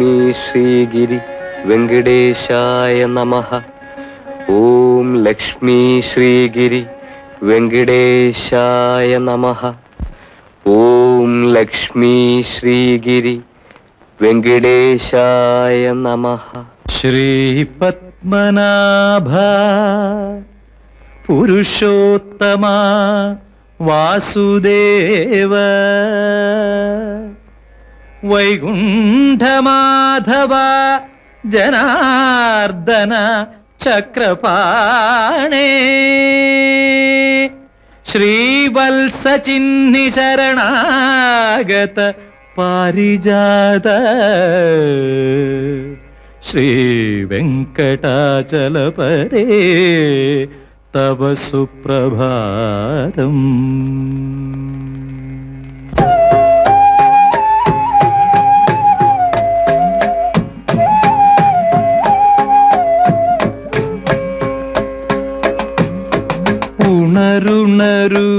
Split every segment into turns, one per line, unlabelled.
ലക്ഷ്മീ ശ്രീഗിരി വെങ്കടേശായ നമഃ. ഓം ലക്ഷ്മീ ശ്രീഗിരി വെങ്കടേശായ നമഃ. ഓം ലക്ഷ്മീ ശ്രീഗിരി വെങ്കടേശായ നമഃ.
ശ്രീപത്മനാഭ പുരുഷോത്തമ വാസുദേവ വൈകുണ്ഠമാധവ ജനാർദ്ദന ചക്രപാണേ ശ്രീവത്സചിഹ്നി ശരണാഗത പാരിജാത ശ്രീ വെങ്കടാചലപരേ തവ സുപ്രഭാതം. ഉണരുണരു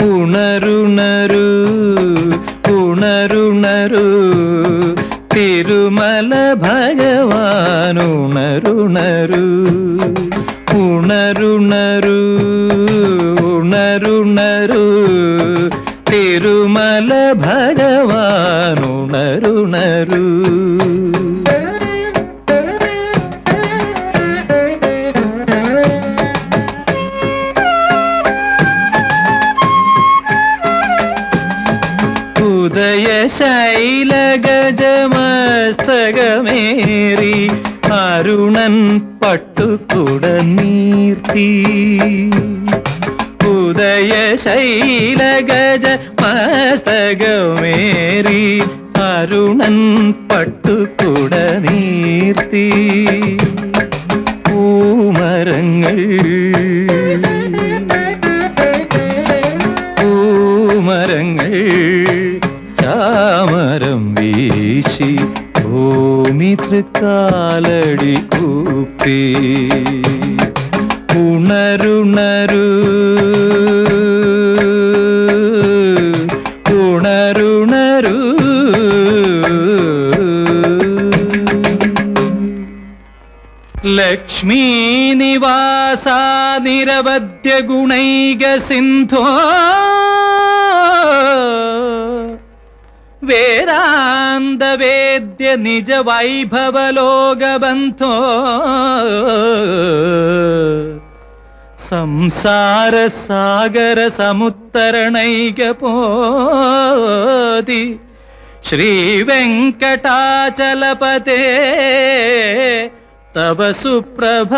ഉണരുണരു ഉണരുണരു തിരുമല ഭഗവാൻ ഉണരുണരു ഉണരുണരു ഉണരുണരു തിരുമല ഭഗവാൻ ഉണരുണരു. ഉദയശൈലഗജമസ്തകമേറി അരുണൻ പട്ടുകുട നീർത്തി. ഉദയശൈലഗജമസ്തകമേറി അരുണൻ പട്ടുകുട നീർത്തി. പൂമരങ്ങൾ പൂമരങ്ങൾ ചാമരം വീശി ഭൂമി തൃക്കാലടി കൂപ്പി. ഉണരുണരു ഉണരുണരു ലക്ഷ്മീ നിവാസ നിരവധ്യ ഗുണൈക സിന്ധോ വേദാന്ത വേദ്യ നിജ വൈഭവലോകബന്ധോ സംസാര സാഗര സമുത്തരണൈക പോതി ശ്രീ വെങ്കടാചലപതേ തവ സുപ്രഭാതം.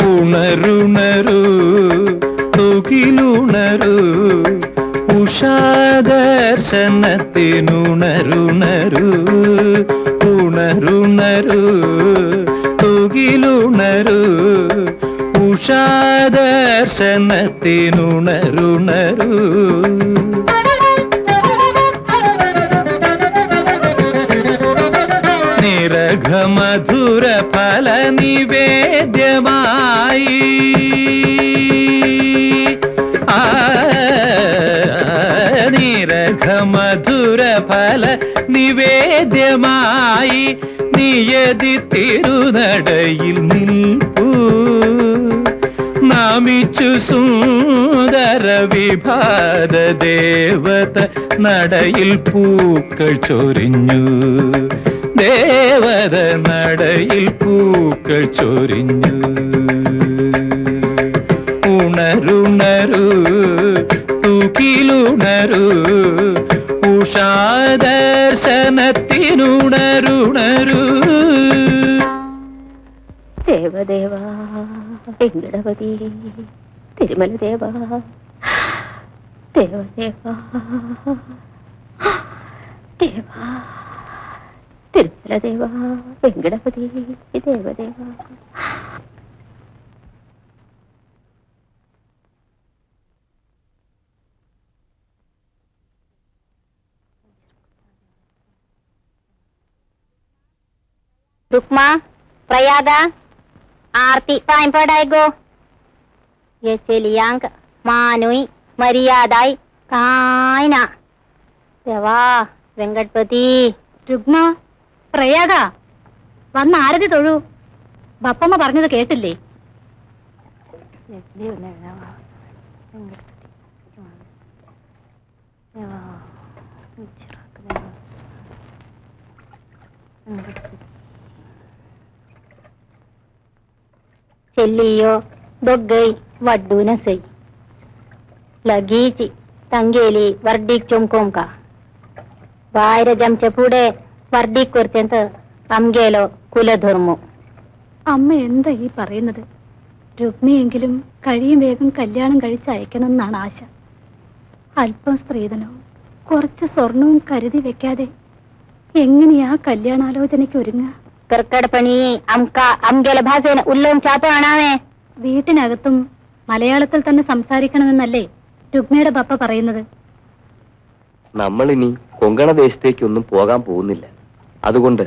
ഉണരുണരു തുകിലുണരു ഉഷാദർശനത്തിനുണരുണരു ഉണരുണരു തുകിലുണരു ഉഷാദർശനത്തിനുണരുണരു. നിരഘമധുര ഫല നിവേദ്യമായി നിരഘമധുര ഫല നിവേദ്യമായി നിയതി തിരുനടയിൽ നിൽപ്പൂ. നമിച്ചു സുന്ദര വിഭാത ദേവത നടയിൽ പൂക്കൾ ചൊരിഞ്ഞു. ദേവത നടയിൽ പൂക്കൾ ചൊരിഞ്ഞു. ഉണരുണരു തുകിലുണരു ഉഷാദർശനത്തിനുണരുണരു.
ദേവദേവാ വെങ്കടപതി തിരുമല ദേവാ ദേവദേവാ ദേവാ തിരുമല ദേവാ വെങ്കടപതി ദേവദേവാ. रुक्मा प्रयागा आरती टाइम पड़ाएगो ये चलियांक मानुई मर्यादाई कायना देवा വെങ്കടപതി രുഗ്മ പ്രയാഗ വന്ന് ആരതി തൊഴു ബപ്പമ്മ പറഞ്ഞത് കേട്ടില്ലേ ചെല്ലിയോ ദൊഗ്ഗൈ വഡ്ഡൂനസൈ लगीची तंगेली वर्डीक चुमकोंका वायरजमचे पुढे वर्डीक कुर्चेंत അംഗേലോ കുലധർമ്മു. അമ്മ എന്താ ഈ പറയുന്നത്? രുക്മിയെങ്കിലും കഴിയും വേഗം കല്യാണം കഴിച്ച് അയക്കണം എന്നാണ് ആശ. അല്പം സ്ത്രീധനവും കുറച്ച് സ്വർണവും കരുതി വെക്കാതെ എങ്ങനെയാ കല്യാണാലോചനയ്ക്ക് ഒരുങ്ങുക? കർക്കടപ്പണി അംഗേല ഭാഷേന ഉല്ലവും ചാപ്പാണാവേ. വീട്ടിനകത്തും മലയാളത്തിൽ തന്നെ സംസാരിക്കണമെന്നല്ലേ രുക്മിയുടെ പപ്പ പറയുന്നത്?
നമ്മളിനി കൊങ്കണ ദേശത്തേക്കൊന്നും പോകാൻ പോകുന്നില്ല. അതുകൊണ്ട്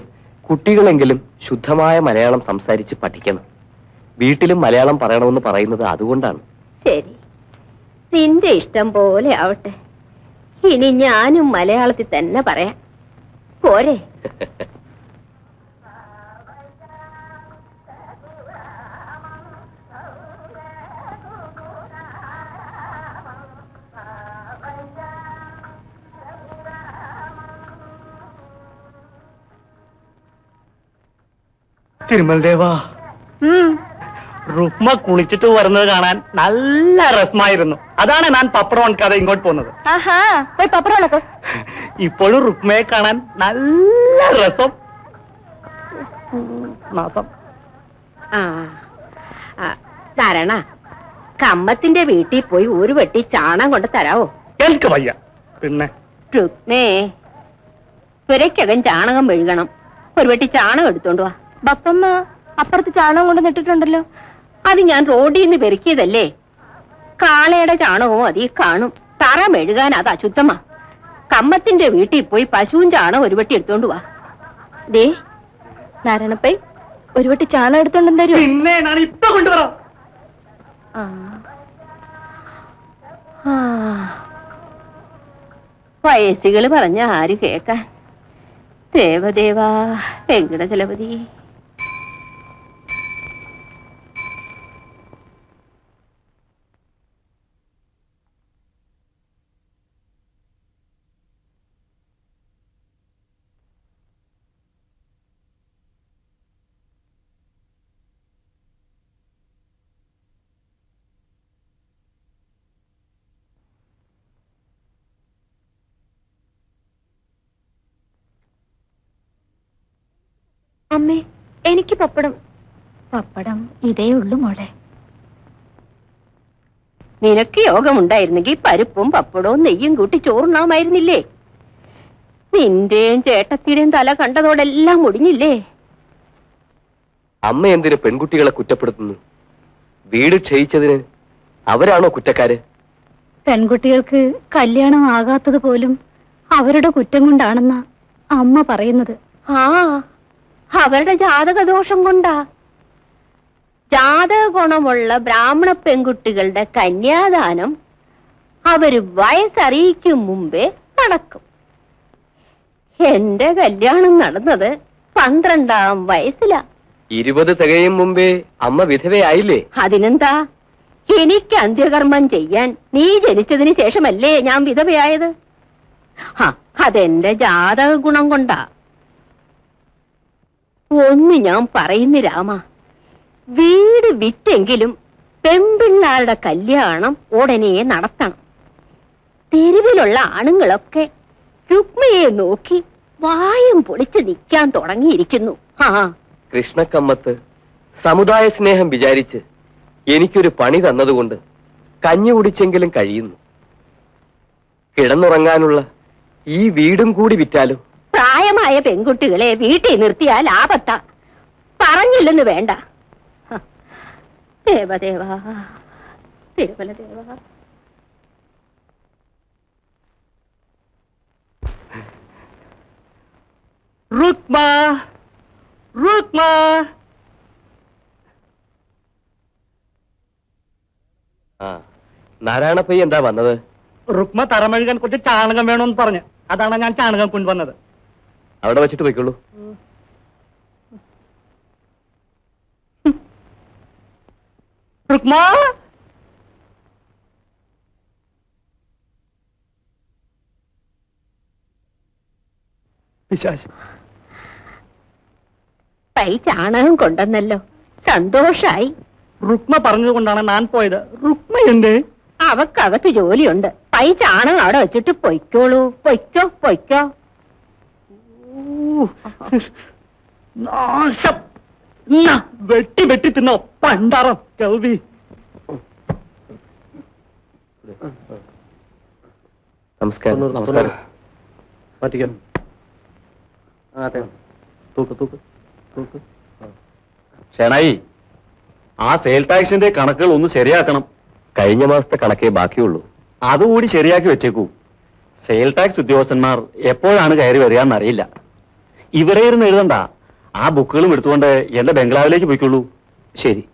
കുട്ടികളെങ്കിലും ശുദ്ധമായ മലയാളം സംസാരിച്ച് പഠിക്കണം. വീട്ടിലും മലയാളം പറയണമെന്ന് പറയുന്നത് അതുകൊണ്ടാണ്.
ശരി, നിന്റെ ഇഷ്ടം പോലെ ആവട്ടെ. ഇനി ഞാനും മലയാളത്തിൽ തന്നെ പറയാം, പോരെ?
തിരുമൽ ദേവാ, റുക്മ കുളിച്ചിട്ട് വരുന്നത് കാണാൻ നല്ല രസമായിരുന്നു. അതാണ് ഞാൻ പപ്പടം ഉണക്കാതെ ഇങ്ങോട്ട് പോകുന്നത്. ഇപ്പോഴും റുക്മയെ കാണാൻ നല്ല രസം.
തരണ കമ്മത്തിന്റെ വീട്ടിൽ പോയി ഒരു വെട്ടി ചാണം കൊണ്ട് തരാവോ?
എനിക്ക് വയ്യ. പിന്നെ
രുക്മേ, പുരയ്ക്കകൻ ചാണകം മെഴുകണം. ഒരു വെട്ടി ചാണകം എടുത്തോണ്ട് വാ. ബപ്പമ്മ അപ്പുറത്ത് ചാണകം കൊണ്ട് നിട്ടിട്ടുണ്ടല്ലോ. അത് ഞാൻ റോഡിൽ നിന്ന് പെരുക്കിയതല്ലേ. കാളയുടെ ചാണകവും അതീ കാണും. തറ മെഴുകാൻ അത് അശുദ്ധമാ. കമ്മത്തിന്റെ വീട്ടിൽ പോയി പശുവും ചാണകം ഒരു വെട്ടി എടുത്തോണ്ട് വാ. ദേ നാരായണപ്പൈ, ഒരു വെട്ടി ചാണകം എടുത്തോണ്ടെന്ന് തരുമോ?
പിന്നെ ഞാൻ ഇപ്പൊ കൊണ്ടുവരാം.
വയസ്സുകള് പറഞ്ഞ ആര് കേക്കാൻ? ദേവദേവാ വെങ്കടചലപതി. അമ്മേ, എനിക്ക് പപ്പടം. പപ്പടം ഇതേ ഉള്ളു മോളെ. നിനക്ക് യോഗമുണ്ടായിരുന്നെങ്കിൽ പരിപ്പും പപ്പടവും നെയ്യും കൂട്ടി ചോറുണ്ണാമായിരുന്നില്ലേ? നിന്റെയും ചേട്ടത്തിയുടെയും തല കണ്ടതോടെല്ലാം മുടിഞ്ഞില്ലേ?
അമ്മ എന്തിന് പെൺകുട്ടികളെ കുറ്റപ്പെടുത്തുന്നു? വീട് ക്ഷയിച്ചതിന് അവരാണോ കുറ്റക്കാര്?
പെൺകുട്ടികൾക്ക് കല്യാണം ആകാത്തത് പോലും അവരുടെ കുറ്റം കൊണ്ടാണെന്ന അമ്മ പറയുന്നത്. അവരുടെ ജാതകദോഷം കൊണ്ടാ. ജാതക ഗുണമുള്ള ബ്രാഹ്മണ പെൺകുട്ടികളുടെ കന്യാദാനം അവര് വയസ്സറിയിക്കും മുമ്പേ നടക്കും. എന്റെ കല്യാണം നടന്നത് 12-ാം വയസ്സിലാ.
20 തികയും മുമ്പേ അമ്മ വിധവയായില്ലേ?
അതിനെന്താ? എനിക്ക് അന്ത്യകർമ്മം ചെയ്യാൻ നീ ജനിച്ചതിന് ശേഷമല്ലേ ഞാൻ വിധവയായത്. അതെന്റെ ജാതക ഗുണം കൊണ്ടാ. ഒന്ന് ഞാൻ പറയുന്നു രാമ, വീട് വിറ്റെങ്കിലും പെൺപിള്ളാരുടെ കല്യാണം ഉടനെ നടത്തണം. തെരുവിലുള്ള ആണുങ്ങളൊക്കെ രുക്മയെ നോക്കി വായും പൊളിച്ച് നിൽക്കാൻ തുടങ്ങിയിരിക്കുന്നു.
കൃഷ്ണക്കമ്മത്ത് സമുദായ സ്നേഹം വിചാരിച്ച് എനിക്കൊരു പണി തന്നതുകൊണ്ട് കഞ്ഞി കുടിച്ചെങ്കിലും കഴിയുന്നു. കിടന്നുറങ്ങാനുള്ള ഈ വീടും കൂടി വിറ്റാലും.
പ്രായമായ പെൺകുട്ടികളെ വീട്ടിൽ നിർത്തിയാൽ ആപത്താ. പറഞ്ഞില്ലെന്ന് വേണ്ട. ദേവദേവാ, തിരുമലദേവാ.
റുക്മ, രുക്മ
ആ നാരായണപ്പയ്യ എന്താ വന്നത്?
രുക്മ തറമഴുകാൻ കുറച്ച് ചാണകം വേണമെന്ന് പറഞ്ഞു. അതാണ് ഞാൻ ചാണകം കൊണ്ടുവന്നത്.
അവിടെ വെച്ചിട്ട് പോയിക്കോളൂ.
രുക്മ
പൈ ചാണകം കൊണ്ടെന്നല്ലോ, സന്തോഷായി.
രുക്മ പറഞ്ഞതുകൊണ്ടാണ് ഞാൻ പോയത്. രുക്മ എന്തേ?
അവക്കകത്ത് ജോലിയുണ്ട്. പൈ ചാണകം അവിടെ വെച്ചിട്ട് പൊയ്ക്കോളൂ. പൊയ്ക്കോ പൊയ്ക്കോ.
നാശം. ന്നാ, വെട്ടി വെട്ടി തിന്നോ പണ്ടാറം കൽവി.
നമസ്കാരം. നമസ്കാരം.
മാറ്റിക്കാം. തൂക്ക് തൂക്ക് തൂക്ക്. ഷേണായി, ആ സെയിൽ ടാക്സിന്റെ കണക്കുകൾ ഒന്ന് ശരിയാക്കണം.
കഴിഞ്ഞ മാസത്തെ കണക്കേ ബാക്കിയുള്ളൂ.
അതുകൂടി ശരിയാക്കി വെച്ചേക്കൂ. സെയിൽ ടാക്സ് ഉദ്യോഗസ്ഥന്മാർ എപ്പോഴാണ് കയറി വരികയെന്നറിയില്ല. ഇവിടെ ഇരുന്ന് എഴുതണ്ട, ആ ബുക്കുകളും എടുത്തുകൊണ്ട് എന്റെ ബംഗ്ലാവിലേക്ക് പോയിക്കൊള്ളൂ.
ശരി.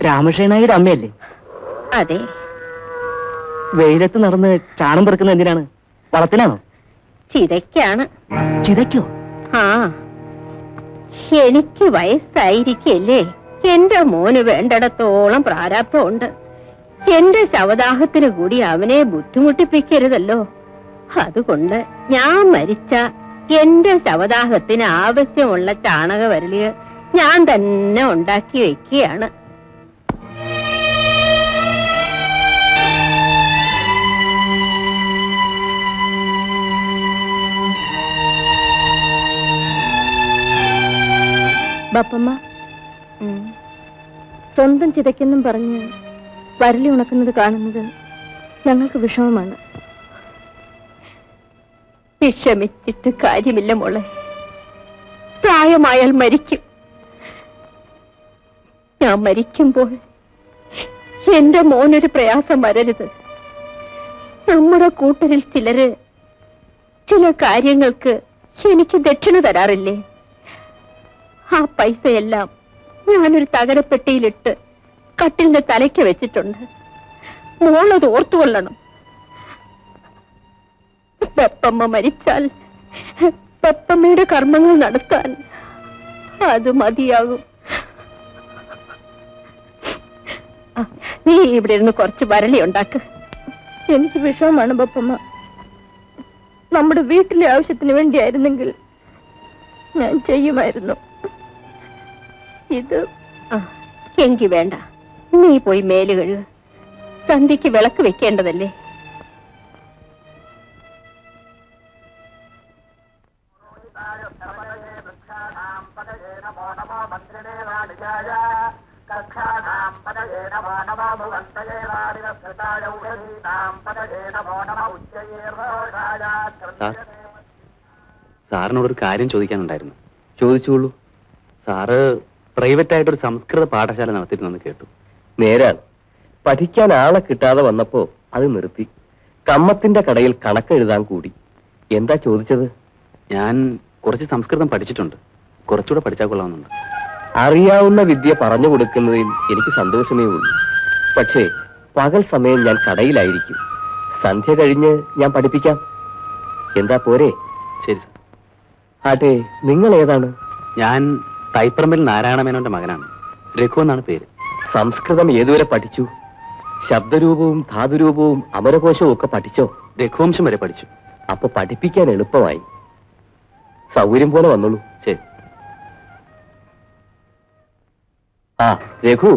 രാമകൃഷ്ണനായുടെ അമ്മയല്ലേ?
അതെ.
വെയിലത്ത് നടന്ന് ചാണം പെറുക്കുന്ന എന്തിനാണ്? വളത്തിനാണോ?
ചിതയ്ക്കാണ്.
ചിതയ്ക്കോ?
ആ, എനിക്ക് വയസ്സായിരിക്കല്ലേ. എന്റെ മോന് വേണ്ടിടത്തോളം പ്രാരാബ്ധമുണ്ട്. എന്റെ ശവദാഹത്തിന് കൂടി അവനെ ബുദ്ധിമുട്ടിപ്പിക്കരുതല്ലോ. അതുകൊണ്ട് ഞാൻ മരിച്ച എന്റെ ശവദാഹത്തിന് ആവശ്യമുള്ള ചാണകവരളികൾ ഞാൻ തന്നെ ഉണ്ടാക്കി വെക്കുകയാണ്.
ബാപ്പമ്മ, സ്വന്തം ചിതയ്ക്കെന്നും പറഞ്ഞ് വരലി ഉണക്കുന്നത് കാണുന്നത് ഞങ്ങൾക്ക് വിഷമമാണ്.
വിഷമിച്ചിട്ട് കാര്യമില്ല മോളെ. പ്രായമായാൽ മരിക്കും. ഞാൻ മരിക്കുമ്പോൾ എന്റെ മോനൊരു പ്രയാസം വരരുത്. നമ്മുടെ കൂട്ടരിൽ ചിലര് ചില കാര്യങ്ങൾക്ക് എനിക്ക് ദക്ഷിണ തരാറില്ലേ? ആ പൈസയെല്ലാം ഞാനൊരു തകരപ്പെട്ടിയിലിട്ട് കട്ടിലിന്റെ തലയ്ക്ക് വെച്ചിട്ടുണ്ട്. മോളത് ഓർത്തുകൊള്ളണം. പെപ്പമ്മ മരിച്ചാൽ പെപ്പമ്മയുടെ കർമ്മങ്ങൾ നടത്താൻ അത് മതിയാകും. നീ ഇവിടെ ഇരുന്ന് കുറച്ച് വരളി ഉണ്ടാക്ക്.
എനിക്ക് വിഷമമാണ് ബാപ്പമ്മ. നമ്മുടെ വീട്ടിലെ ആവശ്യത്തിന് വേണ്ടിയായിരുന്നെങ്കിൽ ഞാൻ ചെയ്യുമായിരുന്നു. ഇത്
എങ്കി വേണ്ട. നീ പോയി മേല് കഴുക. സന്ധ്യക്ക് വിളക്ക് വെക്കേണ്ടതല്ലേ?
സാറിനോടൊരു കാര്യം ചോദിക്കാനുണ്ടായിരുന്നു.
ചോദിച്ചോളൂ.
സാറ് പ്രൈവറ്റ് ആയിട്ടൊരു സംസ്കൃത പാഠശാല നടത്തിയിരുന്നെന്ന് കേട്ടു.
നേരാണ്. പഠിക്കാൻ ആളെ കിട്ടാതെ വന്നപ്പോ അത് നിർത്തി. കമ്മത്തിന്റെ കടയിൽ കണക്കെഴുതാൻ കൂടി. എന്താ ചോദിച്ചത്?
ഞാൻ കുറച്ച് സംസ്കൃതം പഠിച്ചിട്ടുണ്ട്. കുറച്ചുകൂടെ പഠിച്ചാൽ കൊള്ളാമെന്നുണ്ട്.
അറിയാവുന്ന വിദ്യ പറഞ്ഞു കൊടുക്കുന്നതിൽ എനിക്ക് സന്തോഷമേ ഉള്ളൂ. പക്ഷേ പകൽ സമയം ഞാൻ കടയിലായിരിക്കും. സന്ധ്യ കഴിഞ്ഞ് ഞാൻ പഠിപ്പിക്കാം. എന്താ പോരെ?
ശരി സാർ.
ആട്ടെ, നിങ്ങൾ ഏതാണ്?
ഞാൻ തൈപ്പറമ്പിൽ നാരായണമേനോന്റെ മകനാണ്. രഘു എന്നാണ് പേര്.
സംസ്കൃതം ഏതുവരെ പഠിച്ചു? ശബ്ദരൂപവും ധാതുരൂപവും അമരകോശവും ഒക്കെ പഠിച്ചോ?
രഘുവംശം വരെ പഠിച്ചു.
അപ്പൊ പഠിപ്പിക്കാൻ എളുപ്പമായി. സൗകര്യം പോലെ വന്നോളൂ.
ശരി.
ആ രഘു,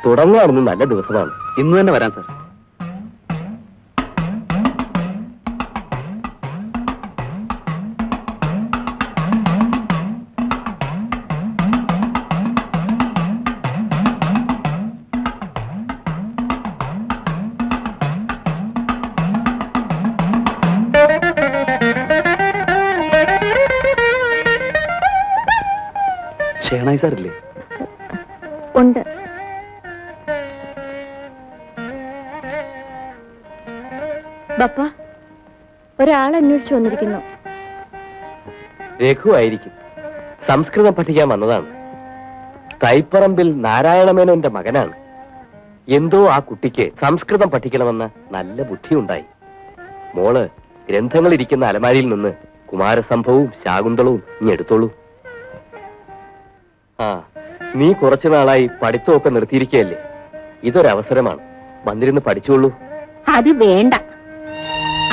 തുടങ്ങാറുന്ന് നല്ല ദിവസമാണ്.
ഇന്ന് തന്നെ വരാം സാർ. ഷേണായി സാറില്ലേ?
ഉണ്ട്. ബപ്പ, ഒരാൾ അന്വേഷിച്ചു വന്നിരിക്കുന്നു.
രഘു ആയിരിക്കും. സംസ്കൃതം പഠിക്കാൻ വന്നതാണ്. തൈപ്പറമ്പിൽ നാരായണമേനോന്റെ മകനാണ്. എന്തോ ആ കുട്ടിക്ക് സംസ്കൃതം പഠിക്കണമെന്ന നല്ല ബുദ്ധിയുണ്ടായി. മോള് ഗ്രന്ഥങ്ങൾ ഇരിക്കുന്ന അലമാരിയിൽ നിന്ന് കുമാരസംഭവവും ശാകുന്തളവും ഇനി എടുത്തോളൂ. ആ, നീ കുറച്ചു നാളായി പഠിത്തമൊക്കെ നിർത്തിയിരിക്കുകയല്ലേ? ഇതൊരവസരമാണ്. വന്നിരുന്ന് പഠിച്ചോളൂ.
അത് വേണ്ട.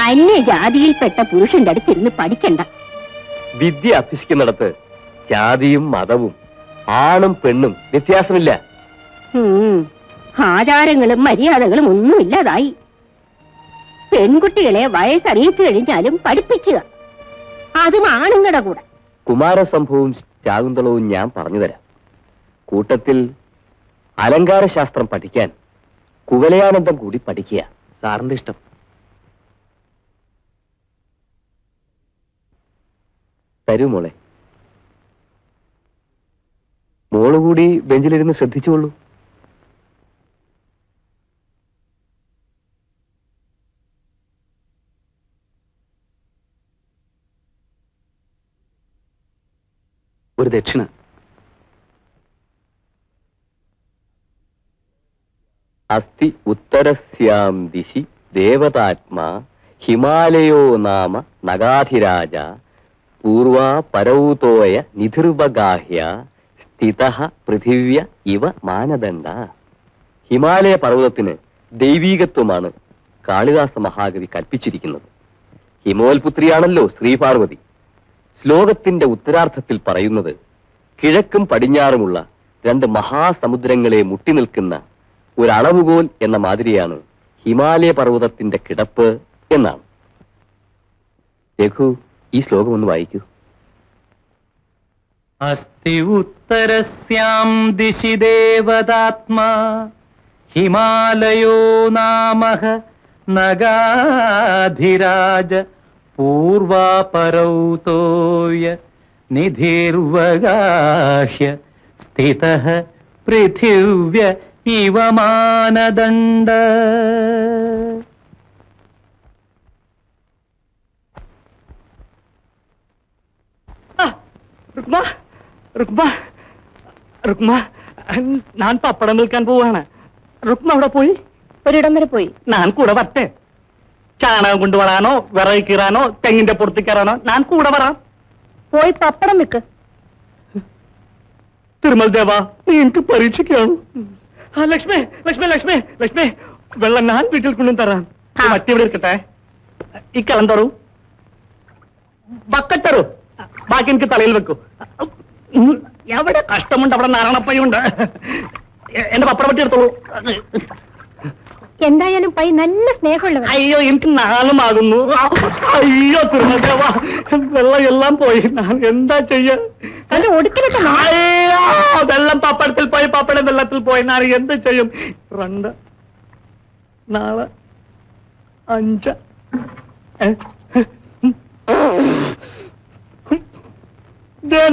അന്യജാതിയിൽപ്പെട്ട പുരുഷന്റെ അടുത്തിരുന്ന് പഠിക്കണ്ട.
വിദ്യ അഭ്യസിക്കുന്നിടത്ത് ജാതിയും മതവും ആണും പെണ്ണും വ്യത്യാസമില്ല.
ആചാരങ്ങളും മര്യാദകളും ഒന്നുമില്ലാതായി. പെൺകുട്ടികളെ വയസ്സറിയിച്ചു കഴിഞ്ഞാലും പഠിപ്പിക്കുക, അതും ആണുങ്ങളുടെ കൂടെ.
കുമാരസംഭവവും ശാകുന്തളവും ഞാൻ പറഞ്ഞുതരാം. കൂട്ടത്തിൽ അലങ്കാരശാസ്ത്രം പഠിക്കാൻ കുവലയാനന്ദം കൂടി പഠിക്കുക. സാറിന്റെ ഇഷ്ടം. തരൂ മോളെ. മോള് കൂടി ബെഞ്ചിലിരുന്ന് ശ്രദ്ധിച്ചോളൂ.
ഒരു ദക്ഷിണ.
അസ്തി ഉത്തരസ്യാം ദിശി ദേവതാത്മാ ഹിമാലയോ നാമ നഗാധിരാജ പൂർവാ പരൗതോയ നിധിർവഗാഹ്യ സ്ഥിതഃ പൃഥിവ്യ ഇവ മാനദണ്ഡ. ഹിമാലയ പർവ്വതത്തിന് ദൈവീകത്വമാണ് കാളിദാസ മഹാകവി കൽപ്പിച്ചിരിക്കുന്നത്. ഹിമോൽപുത്രിയാണല്ലോ ശ്രീപാർവതി. ശ്ലോകത്തിന്റെ ഉത്തരാർത്ഥത്തിൽ പറയുന്നത് കിഴക്കും പടിഞ്ഞാറുമുള്ള രണ്ട് മഹാസമുദ്രങ്ങളെ മുട്ടി നിൽക്കുന്ന ഒരളവുകോൽ എന്ന മാതിരിയാണ് ഹിമാലയ പർവ്വതത്തിന്റെ കിടപ്പ് എന്നാണ്. രഘു, ഈ ശ്ലോകം ഒന്ന് വായിക്കൂ.
അസ്തി ഉത്തരസ്യാം ദിശി ദേവതാത്മാ ഹിമാലയോ നാമഃ നഗാധിരാജ പൂർവാ പരൗതോയ നിധിർവഗാഹ്യ സ്ഥിതഃ പൃഥിവ്യ ഇവ മാനദണ്ഡ.
രുക്മ, രുക്മ, രുക്മ, ഞാൻ പപ്പടം വിൽക്കാൻ പോവാണ്. രുക്മ അവിടെ പോയി?
ഒരിടം വരെ പോയി.
ഞാൻ കൂടെ വരട്ടെ? ചാണകം കൊണ്ടുവരാനോ വിറക് കീറാനോ തെങ്ങിന്റെ പുറത്ത് കയറാനോ ഞാൻ കൂടെ വരാം.
പോയി പപ്പടം വെക്ക്.
തിരുമൽ ദേവ, നീ എനിക്ക് പരീക്ഷിക്കുകയാണ്. ആ ലക്ഷ്മി, ലക്ഷ്മി, ലക്ഷ്മി, ലക്ഷ്മി, വെള്ളം ഞാൻ വീട്ടിൽ കൊണ്ടും തരാം. മറ്റേ ഇവിടെ ഇരിക്കട്ടെ. ഈ കലം തരൂ, ബക്കറ്റ് തരൂ, ബാക്കി എനിക്ക് തലയിൽ വെക്കൂ. എവിടെ കഷ്ടമുണ്ട് അവിടെ നാരായണപ്പയുണ്ട്. എന്റെ പപ്പടം പറ്റി എടുത്തോളൂ.
എന്തായാലും പൈ നല്ല സ്നേഹമുള്ളവർ.
അയ്യോ, എനിക്ക് നാളുമാകുന്നു. അയ്യോ തിരുമൽ ദേവ, വെള്ളം എല്ലാം പോയി. ഞാൻ എന്താ ചെയ്യാ?
അത് ഒടുക്കലൊക്കെ
അയ്യോ, വെള്ളം പപ്പടത്തിൽ പോയി, പപ്പടം വെള്ളത്തിൽ പോയി. ഞാൻ എന്ത് ചെയ്യും? 2 4 5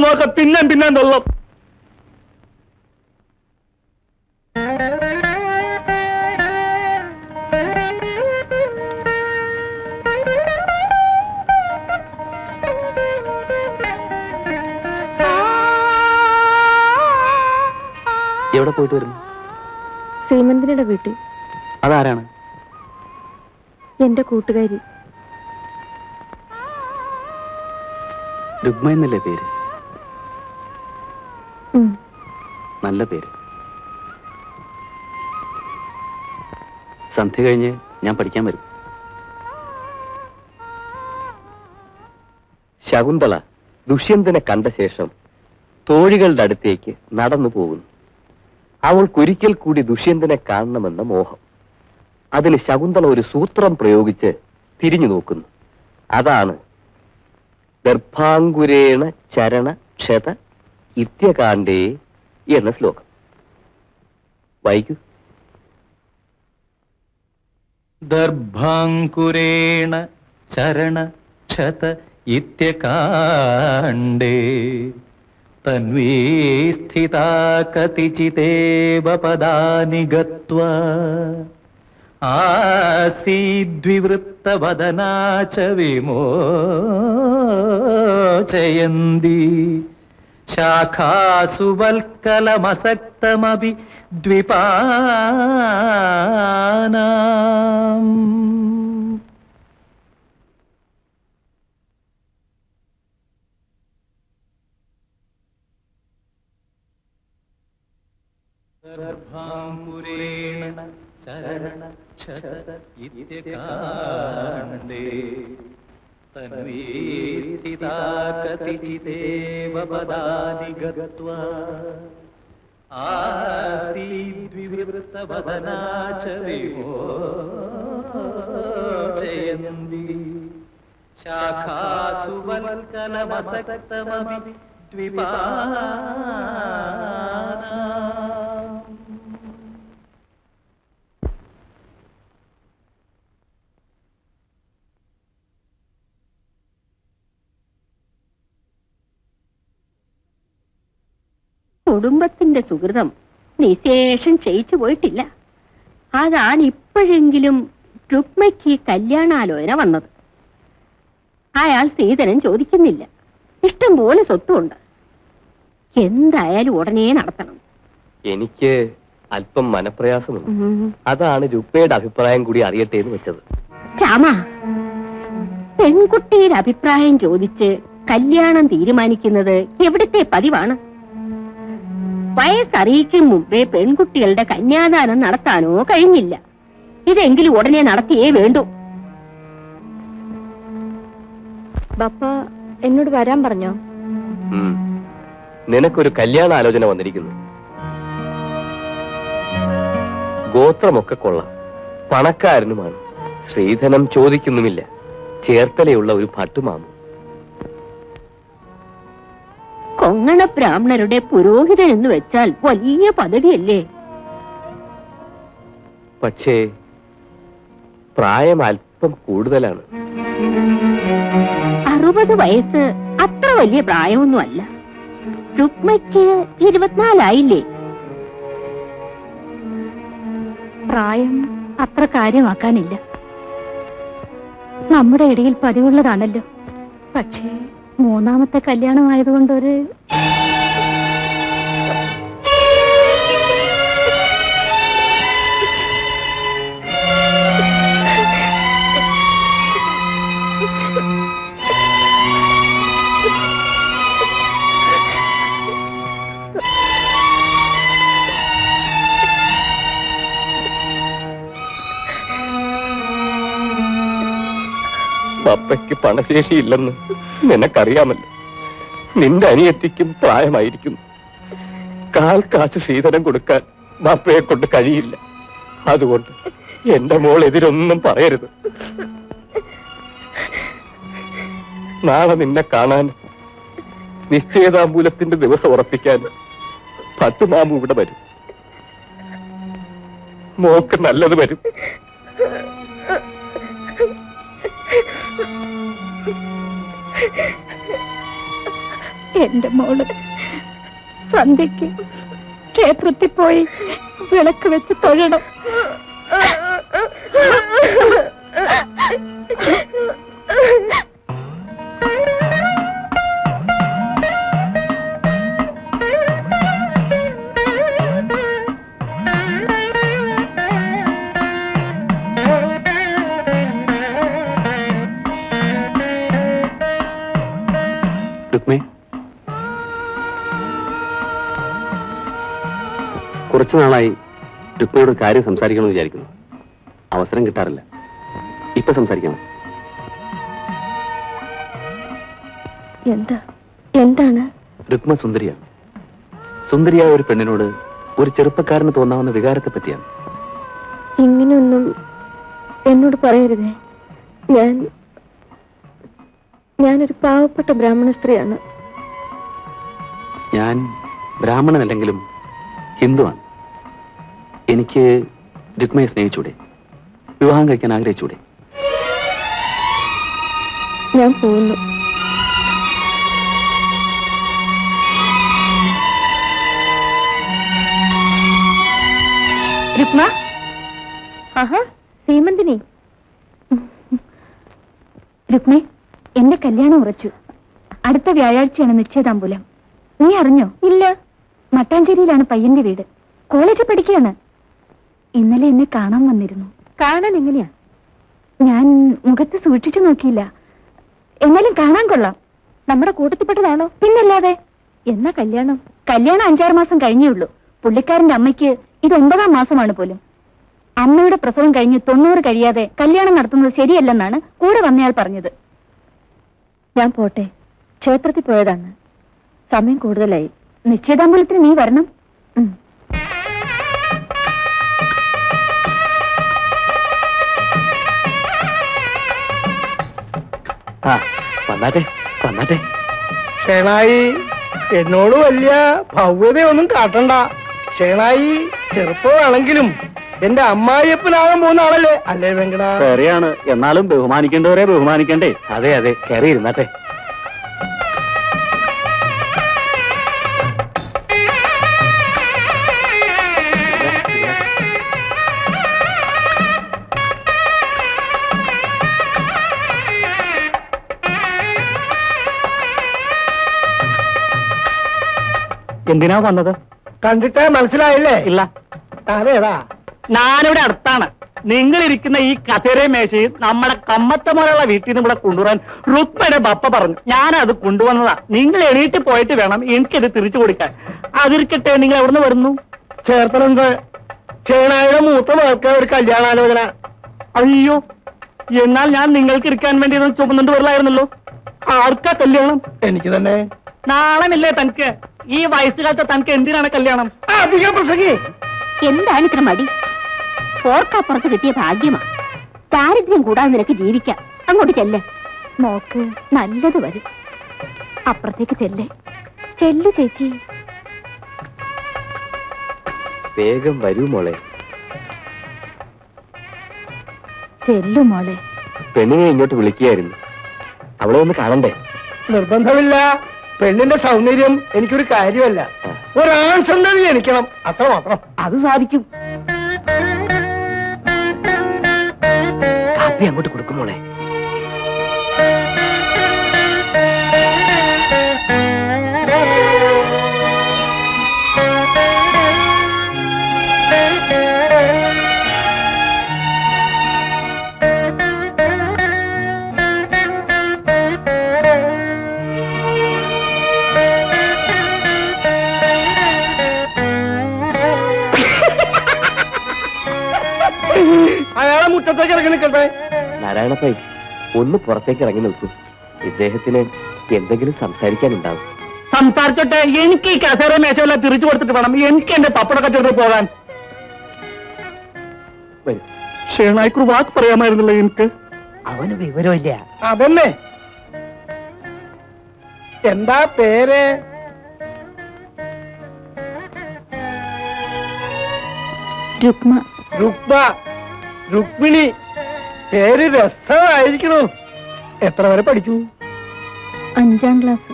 നോക്ക, പിന്നെ പിന്നെ വെള്ളം.
എവിടെ പോയിട്ട് വരുന്നു?
ശ്രീമന്തിനിയുടെ വീട്ടിൽ.
അതാരാണ്?
എന്റെ കൂട്ടുകാരി.
രുക്മ എന്നല്ലേ പേര്?
ഉം.
നല്ല പേര്. സന്ധ്യ കഴിഞ്ഞ് ഞാൻ പഠിക്കാൻ വരും.
ശകുന്തള ദുഷ്യന്തനെ കണ്ട ശേഷം തോഴികളുടെ അടുത്തേക്ക് നടന്നു പോകുന്നു. അവൾക്കൊരിക്കൽ കൂടി ദുഷ്യന്തനെ കാണണമെന്ന മോഹം. അതിന് ശകുന്തള ഒരു സൂത്രം പ്രയോഗിച്ച് തിരിഞ്ഞു നോക്കുന്നു. അതാണ് ഗർഭാങ്കുരേണ ചരണ ക്ഷത ഇത്യകാണ്ഡേ എന്ന ശ്ലോകം. വായിക്കൂ.
ദർഭാങ്കുരേണ ചരണ ക്ഷത ഇത്യകാണ്ഡേ തന്വീ സ്ഥിതാ കതിചിതേവ പദാനി ഗത്വാ ആസീദ്വിവൃത്തവദനാ ച വിമോചയന്തി ശാഖാസു വൽക്കലമസക്തമപി ദ്വിപാനാം. ഗർഭാംകുരേണ ചരണക്ഷത ഇത്യകാണ്ഡേ തന്വീ സ്ഥിതാ കതിചിതേവ പദാനി ഗത്വാ ആസീദ്വിവൃത്തവദനാ ച വിമോചയന്തി ശാഖാസു വൽക്കലമസക്തമപി ദ്വിപാനാം.
കുടുംബത്തിന്റെ സുഹൃതം നിശേഷം ക്ഷയിച്ചു പോയിട്ടില്ല. അതാണ് ഇപ്പോഴെങ്കിലും രുക്മയ്ക്ക് കല്യാണാലോചന വന്നത്. അയാൾ സ്ത്രീധനം ചോദിക്കുന്നില്ല. ഇഷ്ടം പോലെ സ്വത്തുണ്ട്. എന്തായാലും ഉടനെ നടത്തണം.
എനിക്ക് അല്പം മനപ്രയാസമുണ്ട്. അതാണ് രുക്മയുടെ അഭിപ്രായം കൂടി അറിയട്ടെ എന്ന് വെച്ചത്.
രാമ, പെൺകുട്ടിയുടെ അഭിപ്രായം ചോദിച്ച് കല്യാണം തീരുമാനിക്കുന്നത് എവിടുത്തെ പതിവാണ്? വയസ്സറിയിക്കും മുമ്പേ പെൺകുട്ടികളുടെ കന്യാദാനം നടത്താനോ കഴിഞ്ഞില്ല. ഇതെങ്കിലും ഉടനെ നടത്തിയേ വേണ്ടൂ.
ബാപ്പ എന്നോട് വരാൻ പറഞ്ഞോ?
നിനക്കൊരു കല്യാണാലോചന വന്നിരിക്കുന്നു. ഗോത്രമൊക്കെ കൊള്ളാം, പണക്കാരനുമാണ്, സ്ത്രീധനം ചോദിക്കുന്നുമില്ല, ചേർത്തലയുള്ള ഒരു ഭട്ടുമാമു.
കൊങ്ങണ ബ്രാഹ്മണരുടെ പുരോഹിതൻ എന്ന് വെച്ചാൽ വലിയ പദവിയല്ലേ?
പക്ഷേ പ്രായം അല്പം കൂടുതലാണ്.
60 വയസ്സ് അത്ര വലിയ പ്രായമൊന്നുമല്ല. രുക്മയ്ക്ക് 24 ആയില്ലേ?
പ്രായം അത്ര കാര്യമാക്കാനില്ല. നമ്മുടെ ഇടയിൽ പതിവുള്ളതാണല്ലോ. പക്ഷേ മൂന്നാമത്തെ കല്യാണമായതുകൊണ്ടൊരു
പപ്പയ്ക്ക് പണശേഷിയില്ലെന്ന് നിനക്കറിയാമല്ലോ. നിന്റെ അനിയത്തിക്കും പ്രായമായിരിക്കുന്നു. കാൽ കാശ് സ്ത്രീധനം കൊടുക്കാൻ ബാപ്പയെ കൊണ്ട് കഴിയില്ല. അതുകൊണ്ട് എന്റെ മോൾ എതിരൊന്നും പറയരുത്. നാളെ നിന്നെ കാണാൻ, നിശ്ചയതാമ്പൂലത്തിന്റെ ദിവസം ഉറപ്പിക്കാൻ ഭട്ടുമാമു ഇവിടെ വരും. മോക്ക് നല്ലത് വരും.
എന്റെ മോള് സന്ധ്യയ്ക്ക് ക്ഷേത്രത്തിൽ പോയി വിളക്ക് വെച്ച് തൊഴണം.
രുക്മി, കുറച്ചു നാളായി രുക്മിയോട് ഒരു കാര്യം സംസാരിക്കണമെന്ന് വിചാരിക്കുന്നു. അവസരം കിട്ടാറില്ല. ഇപ്പൊ സംസാരിക്കണം.
എന്താണ്?
രുക്മ സുന്ദരിയാണ്. സുന്ദരിയായ ഒരു പെണ്ണിനോട് ഒരു ചെറുപ്പക്കാരന് തോന്നാവുന്ന വികാരത്തെ പറ്റിയാണ്.
ഇങ്ങനെയൊന്നും എന്നോട് പറയരുതേ. ഞാനൊരു പാവപ്പെട്ട ബ്രാഹ്മണ സ്ത്രീയാണ്.
ഞാൻ ബ്രാഹ്മണനല്ലെങ്കിലും ഹിന്ദുവാണ്. എനിക്ക് രുക്മയെ സ്നേഹിച്ചൂടെ? വിവാഹം കഴിക്കാൻ ആഗ്രഹിച്ചൂടെ?
ഞാൻ പോകുന്നു. രുക്മ ആഹാ സീമന്തിനി. രുക്മി, എന്റെ കല്യാണം ഉറച്ചു. അടുത്ത വ്യാഴാഴ്ചയാണ് നിശ്ചയതാമ്പൂലം. നീ അറിഞ്ഞോ? ഇല്ല. മട്ടാഞ്ചേരിയിലാണ് പയ്യന്റെ വീട്. കോളേജിൽ പഠിക്കുകയാണ്. ഇന്നലെ എന്നെ കാണാൻ വന്നിരുന്നു. കാണാൻ എങ്ങനെയാ? ഞാൻ മുഖത്ത് സൂക്ഷിച്ചു നോക്കിയില്ല. എന്നാലും കാണാൻ കൊള്ളാം. നമ്മുടെ കൂട്ടത്തിൽപ്പെട്ടതാണോ? പിന്നല്ലാതെ. എന്നാ കല്യാണം? കല്യാണം 5-6 മാസം കഴിഞ്ഞേ ഉള്ളൂ. പുള്ളിക്കാരന്റെ അമ്മയ്ക്ക് ഇത് 9-ാം മാസമാണ് പോലും. അമ്മയുടെ പ്രസവം കഴിഞ്ഞ് 90 കഴിയാതെ കല്യാണം നടത്തുന്നത് ശരിയല്ലെന്നാണ് കൂടെ വന്നയാൾ പറഞ്ഞത്. ഞാൻ പോട്ടെ. ക്ഷേത്രത്തിൽ പോയതാണ്. സമയം കൂടുതലായി. നിശ്ചയദാമ്പൂലത്തിന് നീ വരണം.
ആ വന്നാട്ടെ വന്നാട്ടെ.
ഷേണായി, എന്നോട് വലിയ ഭവ്യതയൊന്നും കാട്ടണ്ട. ഷേണായി ചെറുപ്പമാണെങ്കിലും എന്റെ അമ്മായിയപ്പനാകാൻ പോകുന്ന ആളല്ലേ? അല്ലേ വെങ്കട?
ശരിയാണ്. എന്നാലും ബഹുമാനിക്കേണ്ടവരെ ബഹുമാനിക്കണ്ടേ?
അതെ അതെ, കയറി ഇരുന്നാട്ടെ.
എന്തിനാ വന്നത്? കണ്ടിട്ട് മനസ്സിലായില്ലേ? ഇല്ല. അതേതാ? ഞാനിവിടെ അടുത്താണ്. നിങ്ങൾ ഇരിക്കുന്ന ഈ കസേരയും മേശയും നമ്മുടെ കമ്മത്തമോലുള്ള വീട്ടിൽ നിന്ന് ഇവിടെ കൊണ്ടുവരാൻ രുക്മയുടെ ബപ്പ പറഞ്ഞു. ഞാനത് കൊണ്ടുവന്നതാ. നിങ്ങൾ എണീറ്റ് പോയിട്ട് വേണം എനിക്കത് തിരിച്ചു കൊടുക്കാൻ. അതിരിക്കട്ടെ, നിങ്ങൾ എവിടുന്ന് വരുന്നു? ചേർത്തനന്ത്. ചേണായുടെ മൂത്ത മകൾക്ക് ഒരു കല്യാണാലോചന. അയ്യോ, എന്നാൽ ഞാൻ നിങ്ങൾക്ക് ഇരിക്കാൻ വേണ്ടി ചുമന്നുകൊണ്ട് വരില്ലായിരുന്നല്ലോ. ആർക്കാ കല്യാണം? എനിക്ക് തന്നെ. നാളമില്ലേ തനിക്ക്? ഈ വയസ്സുകാലത്ത് തനിക്ക് എന്തിനാണ് കല്യാണം? അധികം പ്രസംഗി.
എന്താണ് ഇത്ര മടി? ഓർക്കപ്പുറത്ത് കിട്ടിയ ഭാഗ്യമാ. ദാരിദ്ര്യം കൂടാതെ നിനക്ക് ജീവിക്കാം. അങ്ങോട്ട് ചെല്ല്.
നോക്ക്, നല്ലത് വരും. അപ്പുറത്തേക്ക് ചെല്ലേ. ചെല്ലു ചേച്ചി.
വേഗം വരൂ മോളെ.
ചെല്ലു മോളെ.
പെണ്ണിനെ ഇങ്ങോട്ട് വിളിക്കുകയായിരുന്നു. അവളെ ഒന്ന് കാണണ്ടേ?
നിർബന്ധമില്ല. പെണ്ണിന്റെ സൗന്ദര്യം എനിക്കൊരു കാര്യമല്ല. ഒരാൺ സന്തതി ജനിക്കണം, അത്ര മാത്രം. അത് സാധിക്കും.
കാപ്പി അങ്ങോട്ട് കൊടുക്കും മോളെ.
അയാളെ മുറ്റത്തേക്ക് ഇറങ്ങി നിൽക്കട്ടെ.
നാരായണപ്പൈ, ഒന്ന് പുറത്തേക്ക് ഇറങ്ങി നിൽക്കൂ. ഇദ്ദേഹത്തിന് എന്തെങ്കിലും സംസാരിക്കാനുണ്ടാവും.
സംസാരിച്ചോട്ടെ. എനിക്ക് ഈ കസേര മേശമെല്ലാം തിരിച്ചു കൊടുത്തിട്ട് വേണം എനിക്ക് എന്റെ പപ്പട കച്ചവടത്തിൽ പോകാൻ.
വരൂ.
ഷേണായിക്കൊരു വാക്ക് പറയാമായിരുന്നല്ലോ എനിക്ക്.
അവന് വിവരമില്ല.
അതന്നെ. എന്താ പേര്?
രുക്മ.
രുക്മ. രുക്മിണി. പേര് രസമായിരിക്കണു. എത്ര വരെ പഠിച്ചു?
5-ാം ക്ലാസ്.